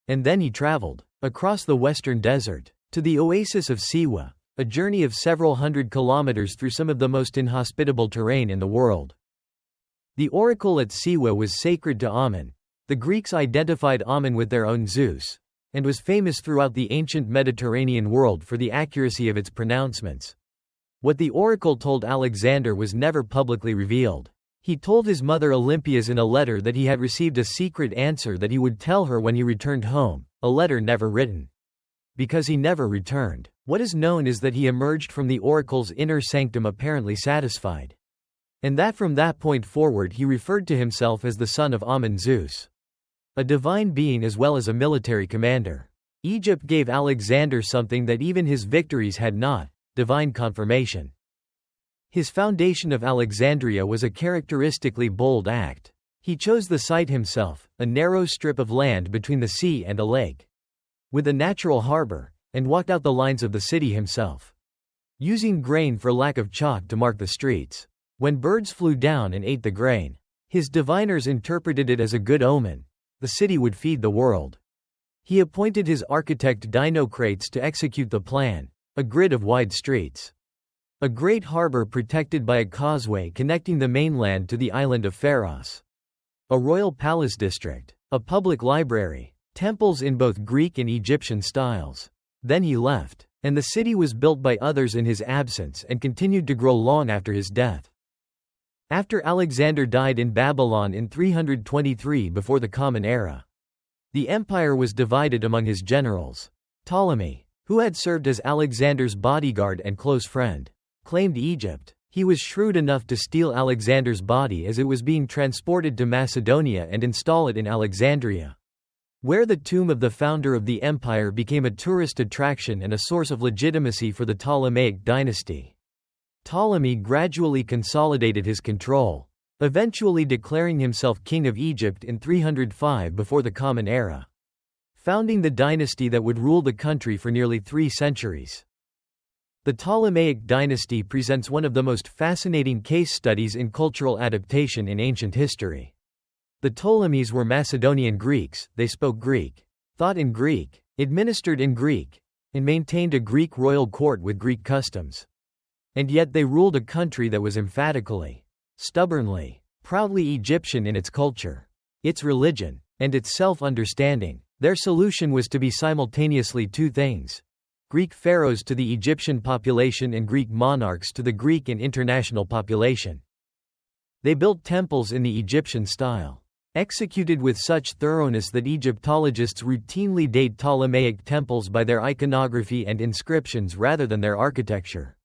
And then he traveled across the western desert to the oasis of Siwa, a journey of several hundred kilometers through some of the most inhospitable terrain in the world. The oracle at Siwa was sacred to Amun. The Greeks identified Amun with their own Zeus, and was famous throughout the ancient Mediterranean world for the accuracy of its pronouncements. What the oracle told Alexander was never publicly revealed. He told his mother Olympias in a letter that he had received a secret answer that he would tell her when he returned home, a letter never written. Because he never returned, what is known is that he emerged from the oracle's inner sanctum apparently satisfied. And that from that point forward he referred to himself as the son of Amun Zeus, a divine being as well as a military commander. Egypt gave Alexander something that even his victories had not: divine confirmation. His foundation of Alexandria was a characteristically bold act. He chose the site himself, a narrow strip of land between the sea and a lake, with a natural harbor, and walked out the lines of the city himself, using grain for lack of chalk to mark the streets. When birds flew down and ate the grain, his diviners interpreted it as a good omen. The city would feed the world. He appointed his architect Dinocrates to execute the plan: a grid of wide streets, a great harbor protected by a causeway connecting the mainland to the island of Pharaohs, a royal palace district, a public library, temples in both Greek and Egyptian styles. Then he left, and the city was built by others in his absence and continued to grow long after his death. After Alexander died in Babylon in 323 before the Common Era, the empire was divided among his generals. Ptolemy, who had served as Alexander's bodyguard and close friend, claimed Egypt. He was shrewd enough to steal Alexander's body as it was being transported to Macedonia and install it in Alexandria, where the tomb of the founder of the empire became a tourist attraction and a source of legitimacy for the Ptolemaic dynasty. Ptolemy gradually consolidated his control, eventually declaring himself king of Egypt in 305 before the Common Era, founding the dynasty that would rule the country for nearly 3 centuries. The Ptolemaic dynasty presents one of the most fascinating case studies in cultural adaptation in ancient history. The Ptolemies were Macedonian Greeks. They spoke Greek, thought in Greek, administered in Greek, and maintained a Greek royal court with Greek customs. And yet they ruled a country that was emphatically, stubbornly, proudly Egyptian in its culture, its religion, and its self-understanding. Their solution was to be simultaneously 2 things: Greek pharaohs to the Egyptian population and Greek monarchs to the Greek and international population. They built temples in the Egyptian style, executed with such thoroughness that Egyptologists routinely date Ptolemaic temples by their iconography and inscriptions rather than their architecture.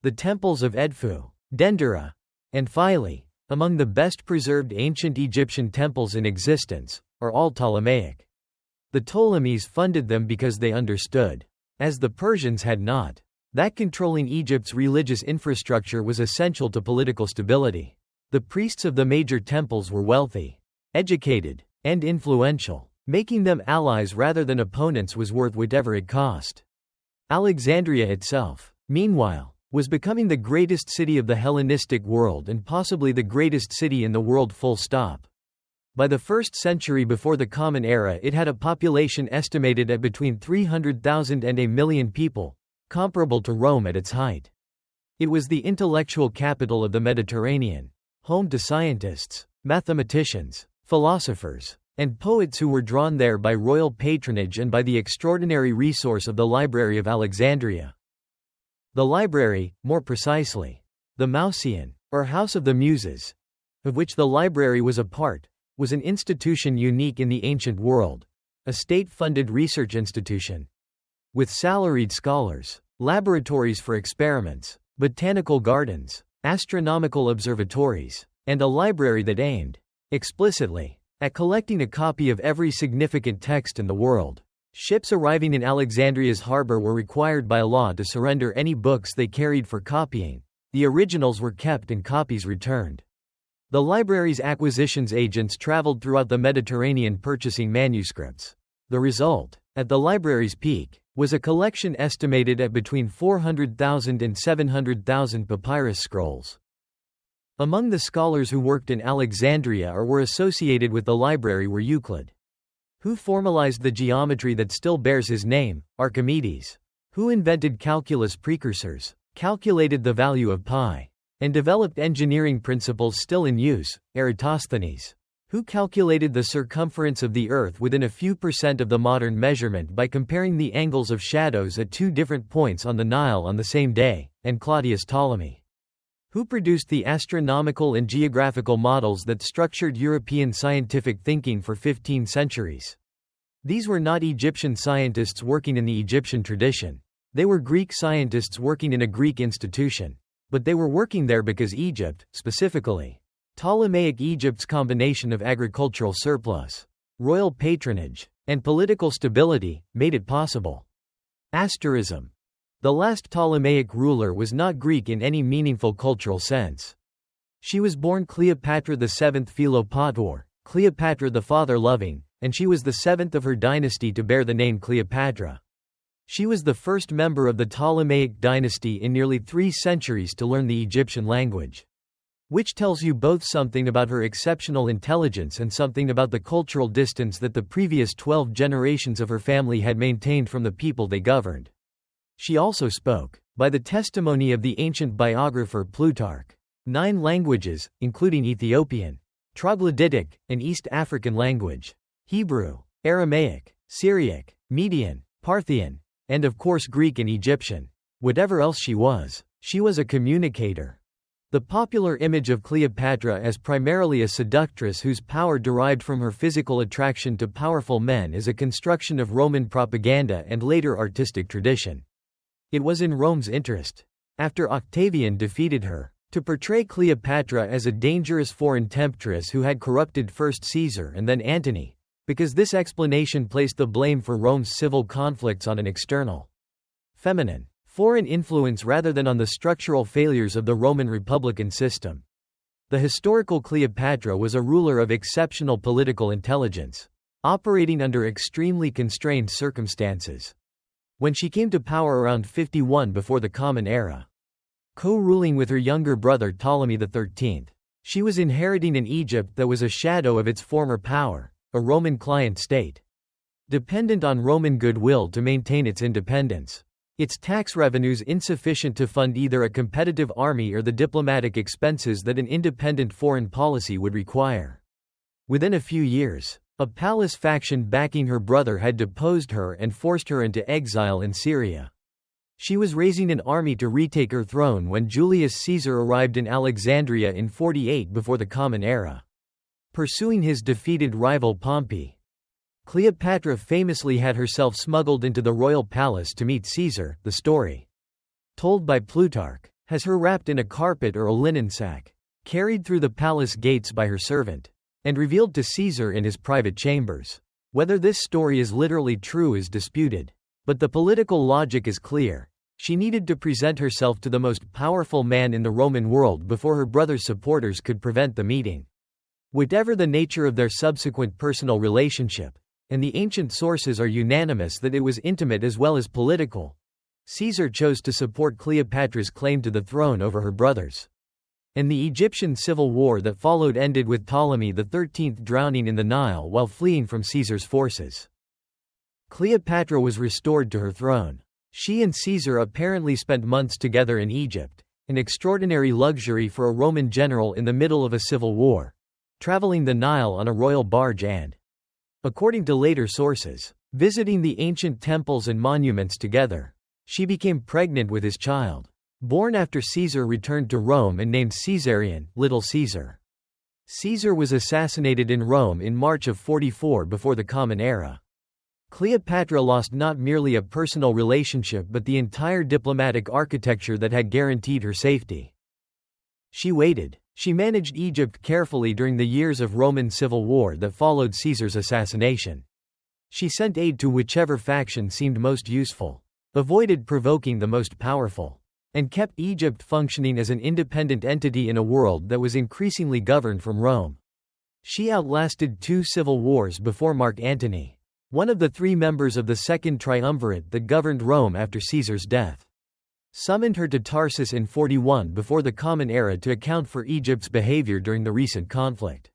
The temples of Edfu, Dendera, and Philae, among the best preserved ancient Egyptian temples in existence, are all Ptolemaic. The Ptolemies funded them because they understood, as the Persians had not, that controlling Egypt's religious infrastructure was essential to political stability. The priests of the major temples were wealthy, educated, and influential. Making them allies rather than opponents was worth whatever it cost. Alexandria itself, meanwhile, was becoming the greatest city of the Hellenistic world and possibly the greatest city in the world full stop. By the 1st century before the Common Era it had a population estimated at between 300,000 and 1 million people, comparable to Rome at its height. It was the intellectual capital of the Mediterranean, home to scientists, mathematicians, philosophers, and poets who were drawn there by royal patronage and by the extraordinary resource of the Library of Alexandria. The library, more precisely, the Mauseon, or House of the Muses, of which the library was a part, was an institution unique in the ancient world, a state-funded research institution. With salaried scholars, laboratories for experiments, botanical gardens, astronomical observatories, and a library that aimed, explicitly, at collecting a copy of every significant text in the world. Ships arriving in Alexandria's harbor were required by law to surrender any books they carried for copying. The originals were kept and copies returned. The library's acquisitions agents traveled throughout the Mediterranean purchasing manuscripts. The result, at the library's peak, was a collection estimated at between 400,000 and 700,000 papyrus scrolls. Among the scholars who worked in Alexandria or were associated with the library were Euclid, who formalized the geometry that still bears his name, Archimedes, who invented calculus precursors, calculated the value of pi, and developed engineering principles still in use, Eratosthenes, who calculated the circumference of the Earth within a few percent of the modern measurement by comparing the angles of shadows at two different points on the Nile on the same day, and Claudius Ptolemy, who produced the astronomical and geographical models that structured European scientific thinking for 15 centuries. These were not Egyptian scientists working in the Egyptian tradition. They were Greek scientists working in a Greek institution. But they were working there because Egypt, specifically, Ptolemaic Egypt's combination of agricultural surplus, royal patronage, and political stability, made it possible. Asterism. The last Ptolemaic ruler was not Greek in any meaningful cultural sense. She was born Cleopatra VII Philopator, Cleopatra the father-loving, and she was the seventh of her dynasty to bear the name Cleopatra. She was the first member of the Ptolemaic dynasty in nearly 3 centuries to learn the Egyptian language, which tells you both something about her exceptional intelligence and something about the cultural distance that the previous 12 generations of her family had maintained from the people they governed. She also spoke, by the testimony of the ancient biographer Plutarch, 9 languages, including Ethiopian, Troglodytic, and East African language, Hebrew, Aramaic, Syriac, Median, Parthian, and of course Greek and Egyptian. Whatever else she was a communicator. The popular image of Cleopatra as primarily a seductress whose power derived from her physical attraction to powerful men is a construction of Roman propaganda and later artistic tradition. It was in Rome's interest, after Octavian defeated her, to portray Cleopatra as a dangerous foreign temptress who had corrupted first Caesar and then Antony, because this explanation placed the blame for Rome's civil conflicts on an external, feminine, foreign influence rather than on the structural failures of the Roman republican system. The historical Cleopatra was a ruler of exceptional political intelligence, operating under extremely constrained circumstances. When she came to power around 51 before the Common Era, co-ruling with her younger brother Ptolemy XIII, she was inheriting an Egypt that was a shadow of its former power, a Roman client state, dependent on Roman goodwill to maintain its independence. Its tax revenues insufficient to fund either a competitive army or the diplomatic expenses that an independent foreign policy would require. Within a few years, a palace faction backing her brother had deposed her and forced her into exile in Syria. She was raising an army to retake her throne when Julius Caesar arrived in Alexandria in 48 before the Common Era, pursuing his defeated rival Pompey. Cleopatra famously had herself smuggled into the royal palace to meet Caesar. The story, told by Plutarch, has her wrapped in a carpet or a linen sack, carried through the palace gates by her servant, and revealed to Caesar in his private chambers. Whether this story is literally true is disputed, but the political logic is clear. She needed to present herself to the most powerful man in the Roman world before her brother's supporters could prevent the meeting. Whatever the nature of their subsequent personal relationship, and the ancient sources are unanimous that it was intimate as well as political, Caesar chose to support Cleopatra's claim to the throne over her brothers. And the Egyptian civil war that followed ended with Ptolemy XIII drowning in the Nile while fleeing from Caesar's forces. Cleopatra was restored to her throne. She and Caesar apparently spent months together in Egypt, an extraordinary luxury for a Roman general in the middle of a civil war, traveling the Nile on a royal barge and, according to later sources, visiting the ancient temples and monuments together. She became pregnant with his child, born after Caesar returned to Rome and named Caesarion, Little Caesar. Caesar was assassinated in Rome in March of 44 before the Common Era. Cleopatra lost not merely a personal relationship but the entire diplomatic architecture that had guaranteed her safety. She waited. She managed Egypt carefully during the years of Roman civil war that followed Caesar's assassination. She sent aid to whichever faction seemed most useful, avoided provoking the most powerful, and kept Egypt functioning as an independent entity in a world that was increasingly governed from Rome. She outlasted 2 civil wars before Mark Antony, one of the 3 members of the Second Triumvirate that governed Rome after Caesar's death, summoned her to Tarsus in 41 before the Common Era to account for Egypt's behavior during the recent conflict.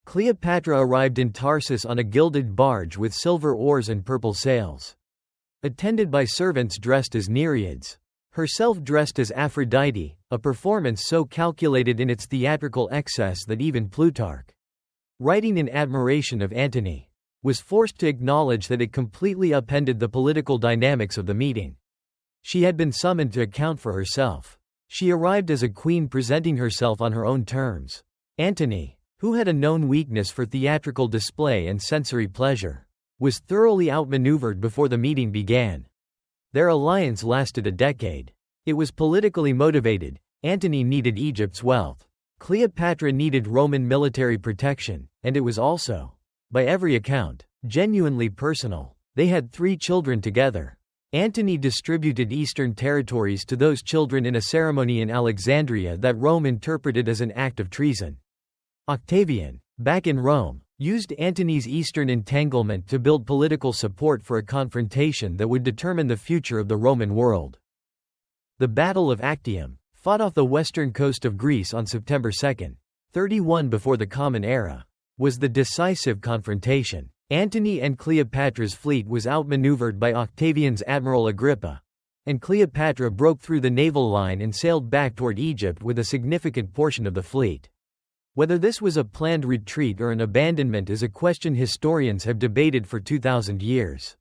Cleopatra arrived in Tarsus on a gilded barge with silver oars and purple sails, attended by servants dressed as Nereids, herself dressed as Aphrodite, a performance so calculated in its theatrical excess that even Plutarch, writing in admiration of Antony, was forced to acknowledge that it completely upended the political dynamics of the meeting. She had been summoned to account for herself. She arrived as a queen presenting herself on her own terms. Antony, who had a known weakness for theatrical display and sensory pleasure, was thoroughly outmaneuvered before the meeting began. Their alliance lasted a decade. It was politically motivated. Antony needed Egypt's wealth. Cleopatra needed Roman military protection, and it was also, by every account, genuinely personal. They had 3 children together. Antony distributed eastern territories to those children in a ceremony in Alexandria that Rome interpreted as an act of treason. Octavian, back in Rome, used Antony's eastern entanglement to build political support for a confrontation that would determine the future of the Roman world. The Battle of Actium, fought off the western coast of Greece on September 2, 31 before the Common Era, was the decisive confrontation. Antony and Cleopatra's fleet was outmaneuvered by Octavian's Admiral Agrippa, and Cleopatra broke through the naval line and sailed back toward Egypt with a significant portion of the fleet. Whether this was a planned retreat or an abandonment is a question historians have debated for 2,000 years.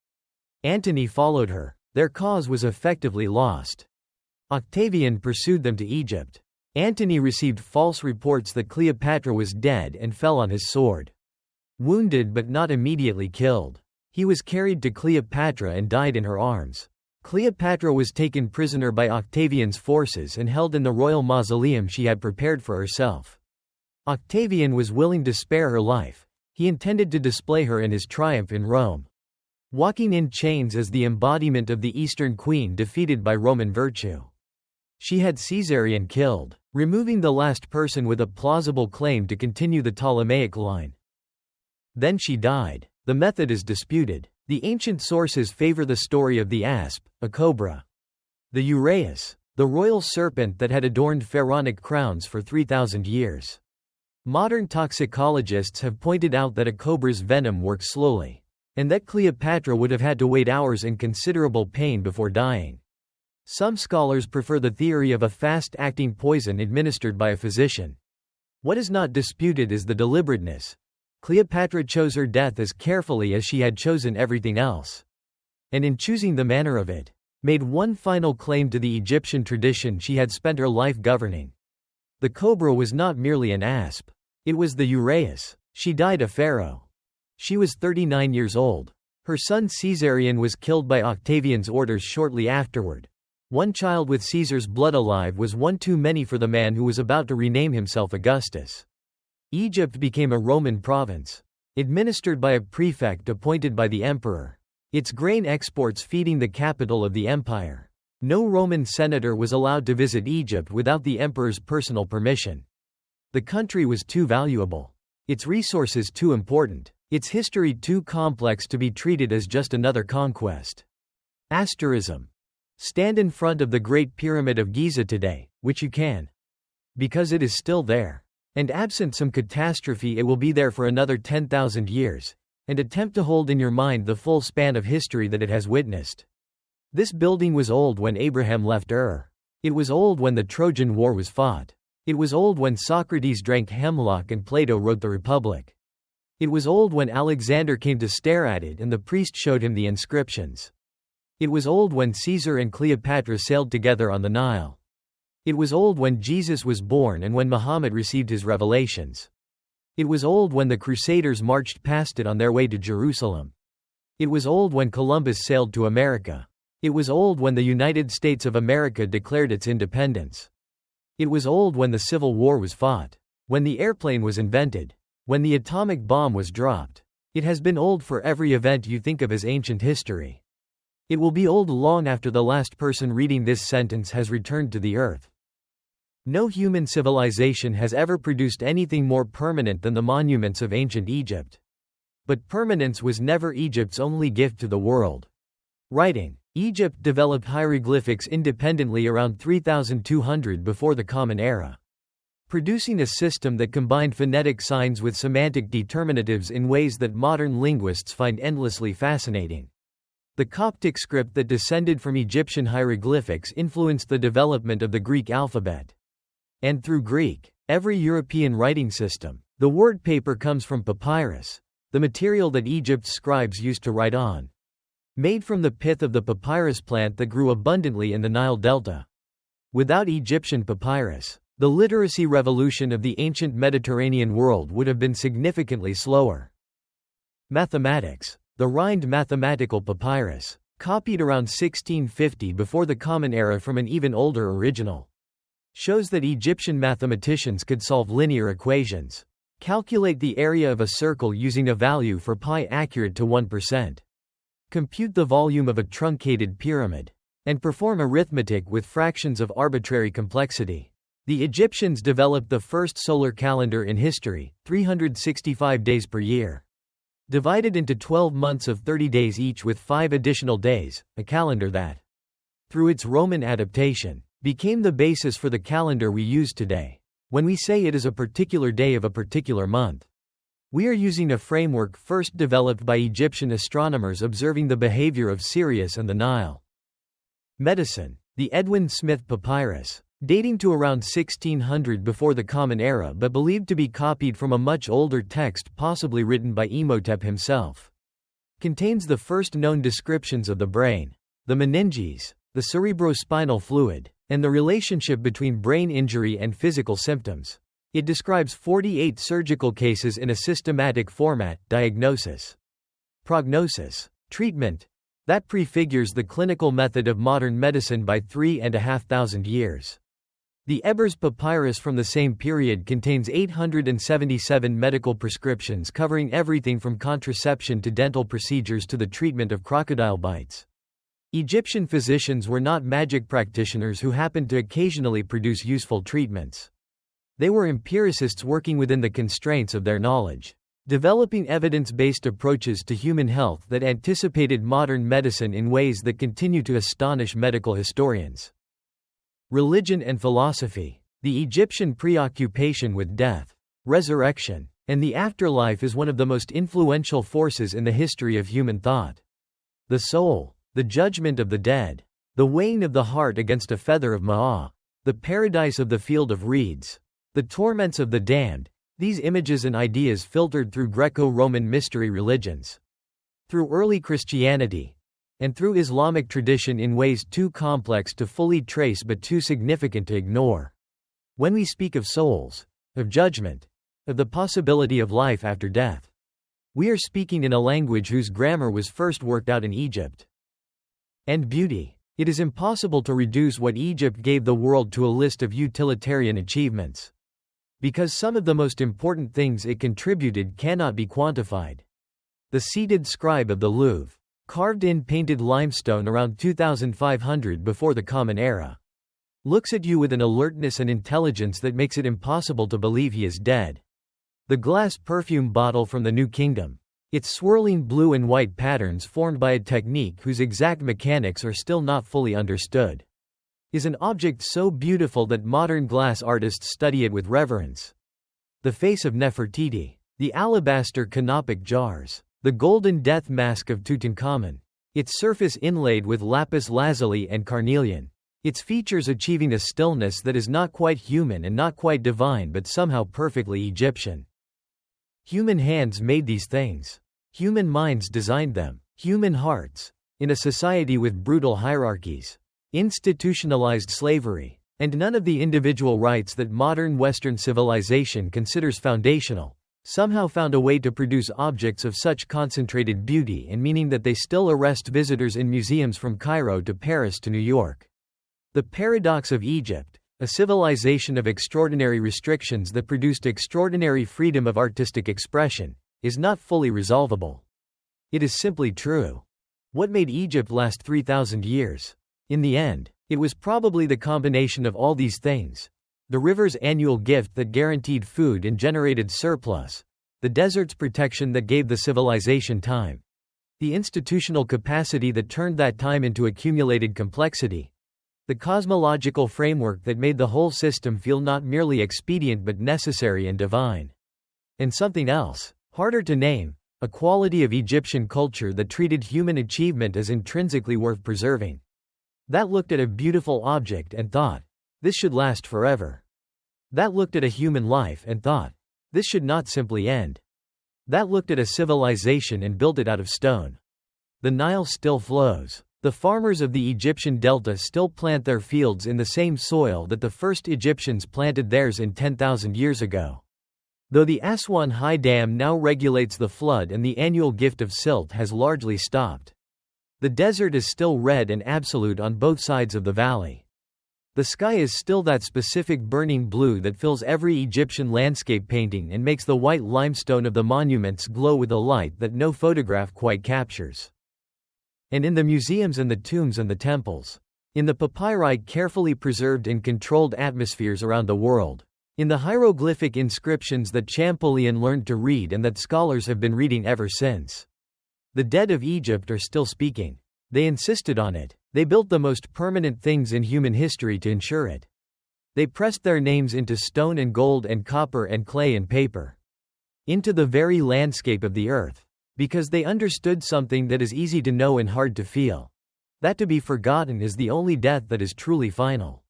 Antony followed her. Their cause was effectively lost. Octavian pursued them to Egypt. Antony received false reports that Cleopatra was dead and fell on his sword. Wounded but not immediately killed, he was carried to Cleopatra and died in her arms. Cleopatra was taken prisoner by Octavian's forces and held in the royal mausoleum she had prepared for herself. Octavian was willing to spare her life. He intended to display her in his triumph in Rome. Walking in chains as the embodiment of the Eastern Queen defeated by Roman virtue. She had Caesarion killed, removing the last person with a plausible claim to continue the Ptolemaic line. Then she died. The method is disputed. The ancient sources favor the story of the asp, a cobra. The uraeus, the royal serpent that had adorned pharaonic crowns for 3,000 years. Modern toxicologists have pointed out that a cobra's venom works slowly, and that Cleopatra would have had to wait hours in considerable pain before dying. Some scholars prefer the theory of a fast-acting poison administered by a physician. What is not disputed is the deliberateness. Cleopatra chose her death as carefully as she had chosen everything else. And in choosing the manner of it, made one final claim to the Egyptian tradition she had spent her life governing. The cobra was not merely an asp. It was the uraeus. She died a pharaoh. She was 39 years old. Her son Caesarion was killed by Octavian's orders shortly afterward. One child with Caesar's blood alive was one too many for the man who was about to rename himself Augustus. Egypt became a Roman province, administered by a prefect appointed by the emperor, its grain exports feeding the capital of the empire. No Roman senator was allowed to visit Egypt without the emperor's personal permission. The country was too valuable, its resources too important, its history too complex to be treated as just another conquest. Asterism. Stand in front of the Great Pyramid of Giza today, which you can, because it is still there. And absent some catastrophe it will be there for another 10,000 years, and attempt to hold in your mind the full span of history that it has witnessed. This building was old when Abraham left Ur. It was old when the Trojan War was fought. It was old when Socrates drank hemlock and Plato wrote the Republic. It was old when Alexander came to stare at it and the priest showed him the inscriptions. It was old when Caesar and Cleopatra sailed together on the Nile. It was old when Jesus was born and when Muhammad received his revelations. It was old when the Crusaders marched past it on their way to Jerusalem. It was old when Columbus sailed to America. It was old when the United States of America declared its independence. It was old when the Civil War was fought, when the airplane was invented, when the atomic bomb was dropped. It has been old for every event you think of as ancient history. It will be old long after the last person reading this sentence has returned to the earth. No human civilization has ever produced anything more permanent than the monuments of ancient Egypt. But permanence was never Egypt's only gift to the world. Writing. Egypt developed hieroglyphics independently around 3200 before the Common Era, producing a system that combined phonetic signs with semantic determinatives in ways that modern linguists find endlessly fascinating. The Coptic script that descended from Egyptian hieroglyphics influenced the development of the Greek alphabet. And through Greek, every European writing system. The word paper comes from papyrus, the material that Egypt's scribes used to write on. Made from the pith of the papyrus plant that grew abundantly in the Nile Delta. Without Egyptian papyrus, the literacy revolution of the ancient Mediterranean world would have been significantly slower. Mathematics. The Rhind mathematical papyrus, copied around 1650 before the Common Era from an even older original, shows that Egyptian mathematicians could solve linear equations, calculate the area of a circle using a value for pi accurate to 1%. Compute the volume of a truncated pyramid, and perform arithmetic with fractions of arbitrary complexity. The Egyptians developed the first solar calendar in history, 365 days per year. Divided into 12 months of 30 days each with 5 additional days, a calendar that, through its Roman adaptation, became the basis for the calendar we use today. When we say it is a particular day of a particular month, we are using a framework first developed by Egyptian astronomers observing the behavior of Sirius and the Nile. Medicine. The Edwin Smith Papyrus, dating to around 1600 before the Common Era but believed to be copied from a much older text possibly written by Imhotep himself, contains the first known descriptions of the brain, the meninges, the cerebrospinal fluid, and the relationship between brain injury and physical symptoms. It describes 48 surgical cases in a systematic format: diagnosis, prognosis, treatment, that prefigures the clinical method of modern medicine by 3,500 years. The Ebers Papyrus from the same period contains 877 medical prescriptions covering everything from contraception to dental procedures to the treatment of crocodile bites. Egyptian physicians were not magic practitioners who happened to occasionally produce useful treatments. They were empiricists working within the constraints of their knowledge, developing evidence-based approaches to human health that anticipated modern medicine in ways that continue to astonish medical historians. Religion and philosophy. The Egyptian preoccupation with death, resurrection, and the afterlife is one of the most influential forces in the history of human thought. The soul, the judgment of the dead, the weighing of the heart against a feather of Ma'ah, the paradise of the field of reeds, the torments of the damned, these images and ideas filtered through Greco-Roman mystery religions, through early Christianity, and through Islamic tradition in ways too complex to fully trace but too significant to ignore. When we speak of souls, of judgment, of the possibility of life after death, we are speaking in a language whose grammar was first worked out in Egypt. And beauty. It is impossible to reduce what Egypt gave the world to a list of utilitarian achievements, because some of the most important things it contributed cannot be quantified. The seated scribe of the Louvre, carved in painted limestone around 2500 before the Common Era, looks at you with an alertness and intelligence that makes it impossible to believe he is dead. The glass perfume bottle from the New Kingdom, its swirling blue and white patterns formed by a technique whose exact mechanics are still not fully understood, is an object so beautiful that modern glass artists study it with reverence. The face of Nefertiti, the alabaster canopic jars, the golden death mask of Tutankhamun, its surface inlaid with lapis lazuli and carnelian, its features achieving a stillness that is not quite human and not quite divine but somehow perfectly Egyptian. Human hands made these things. Human minds designed them. Human hearts. In a society with brutal hierarchies, institutionalized slavery, and none of the individual rights that modern Western civilization considers foundational, somehow found a way to produce objects of such concentrated beauty and meaning that they still arrest visitors in museums from Cairo to Paris to New York. The paradox of Egypt, a civilization of extraordinary restrictions that produced extraordinary freedom of artistic expression, is not fully resolvable. It is simply true. What made Egypt last 3,000 years? In the end, it was probably the combination of all these things. The river's annual gift that guaranteed food and generated surplus. The desert's protection that gave the civilization time. The institutional capacity that turned that time into accumulated complexity. The cosmological framework that made the whole system feel not merely expedient but necessary and divine. And something else, harder to name, a quality of Egyptian culture that treated human achievement as intrinsically worth preserving. That looked at a beautiful object and thought, this should last forever. That looked at a human life and thought, this should not simply end. That looked at a civilization and built it out of stone. The Nile still flows. The farmers of the Egyptian delta still plant their fields in the same soil that the first Egyptians planted theirs in 10,000 years ago. Though the Aswan High Dam now regulates the flood and the annual gift of silt has largely stopped. The desert is still red and absolute on both sides of the valley. The sky is still that specific burning blue that fills every Egyptian landscape painting and makes the white limestone of the monuments glow with a light that no photograph quite captures. And in the museums and the tombs and the temples, in the papyri carefully preserved in controlled atmospheres around the world, in the hieroglyphic inscriptions that Champollion learned to read and that scholars have been reading ever since, the dead of Egypt are still speaking. They insisted on it. They built the most permanent things in human history to ensure it. They pressed their names into stone and gold and copper and clay and paper, into the very landscape of the earth. Because they understood something that is easy to know and hard to feel. That to be forgotten is the only death that is truly final.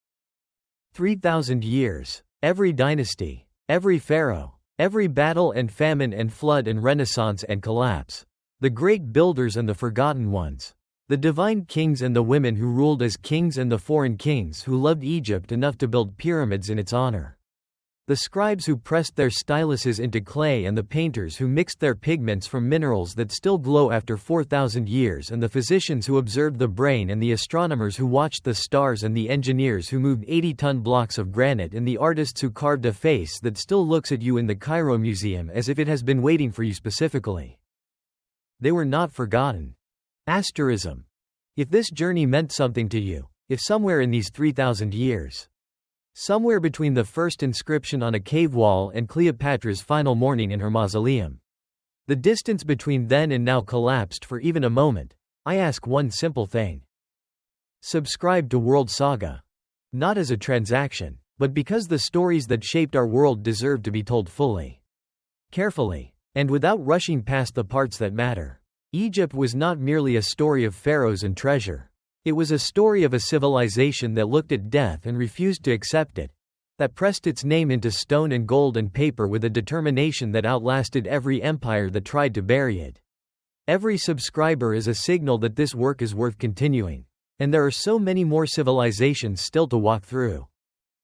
3,000 years. Every dynasty. Every pharaoh. Every battle and famine and flood and renaissance and collapse. The great builders and the forgotten ones. The divine kings and the women who ruled as kings and the foreign kings who loved Egypt enough to build pyramids in its honor. The scribes who pressed their styluses into clay and the painters who mixed their pigments from minerals that still glow after 4,000 years and the physicians who observed the brain and the astronomers who watched the stars and the engineers who moved 80-ton blocks of granite and the artists who carved a face that still looks at you in the Cairo Museum as if it has been waiting for you specifically. They were not forgotten. Asterism. If this journey meant something to you, if somewhere in these 3,000 years, somewhere between the first inscription on a cave wall and Cleopatra's final morning in her mausoleum, the distance between then and now collapsed for even a moment, I ask one simple thing. Subscribe to World Saga. Not as a transaction, but because the stories that shaped our world deserve to be told fully, carefully, and without rushing past the parts that matter. Egypt was not merely a story of pharaohs and treasure. It was a story of a civilization that looked at death and refused to accept it, that pressed its name into stone and gold and paper with a determination that outlasted every empire that tried to bury it. Every subscriber is a signal that this work is worth continuing, and there are so many more civilizations still to walk through.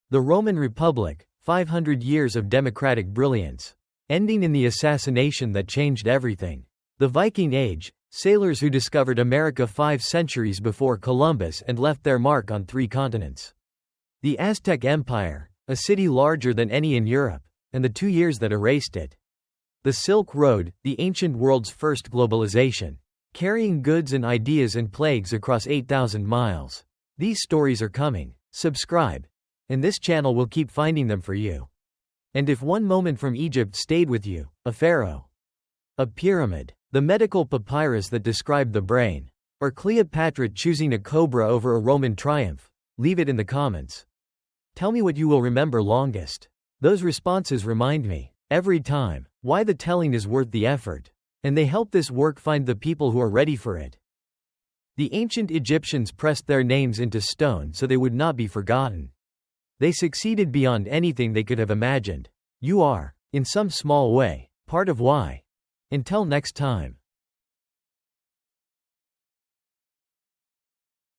The Roman Republic, 500 years of democratic brilliance, ending in the assassination that changed everything. The Viking Age, sailors who discovered America 5 centuries before Columbus and left their mark on 3 continents. The Aztec Empire, a city larger than any in Europe, and the 2 years that erased it. The Silk Road, the ancient world's first globalization, carrying goods and ideas and plagues across 8,000 miles. These stories are coming. Subscribe, and this channel will keep finding them for you. And if one moment from Egypt stayed with you, a pharaoh, a pyramid, the medical papyrus that described the brain, or Cleopatra choosing a cobra over a Roman triumph, leave it in the comments. Tell me what you will remember longest. Those responses remind me, every time, why the telling is worth the effort, and they help this work find the people who are ready for it. The ancient Egyptians pressed their names into stone so they would not be forgotten. They succeeded beyond anything they could have imagined. You are, in some small way, part of why. Until next time.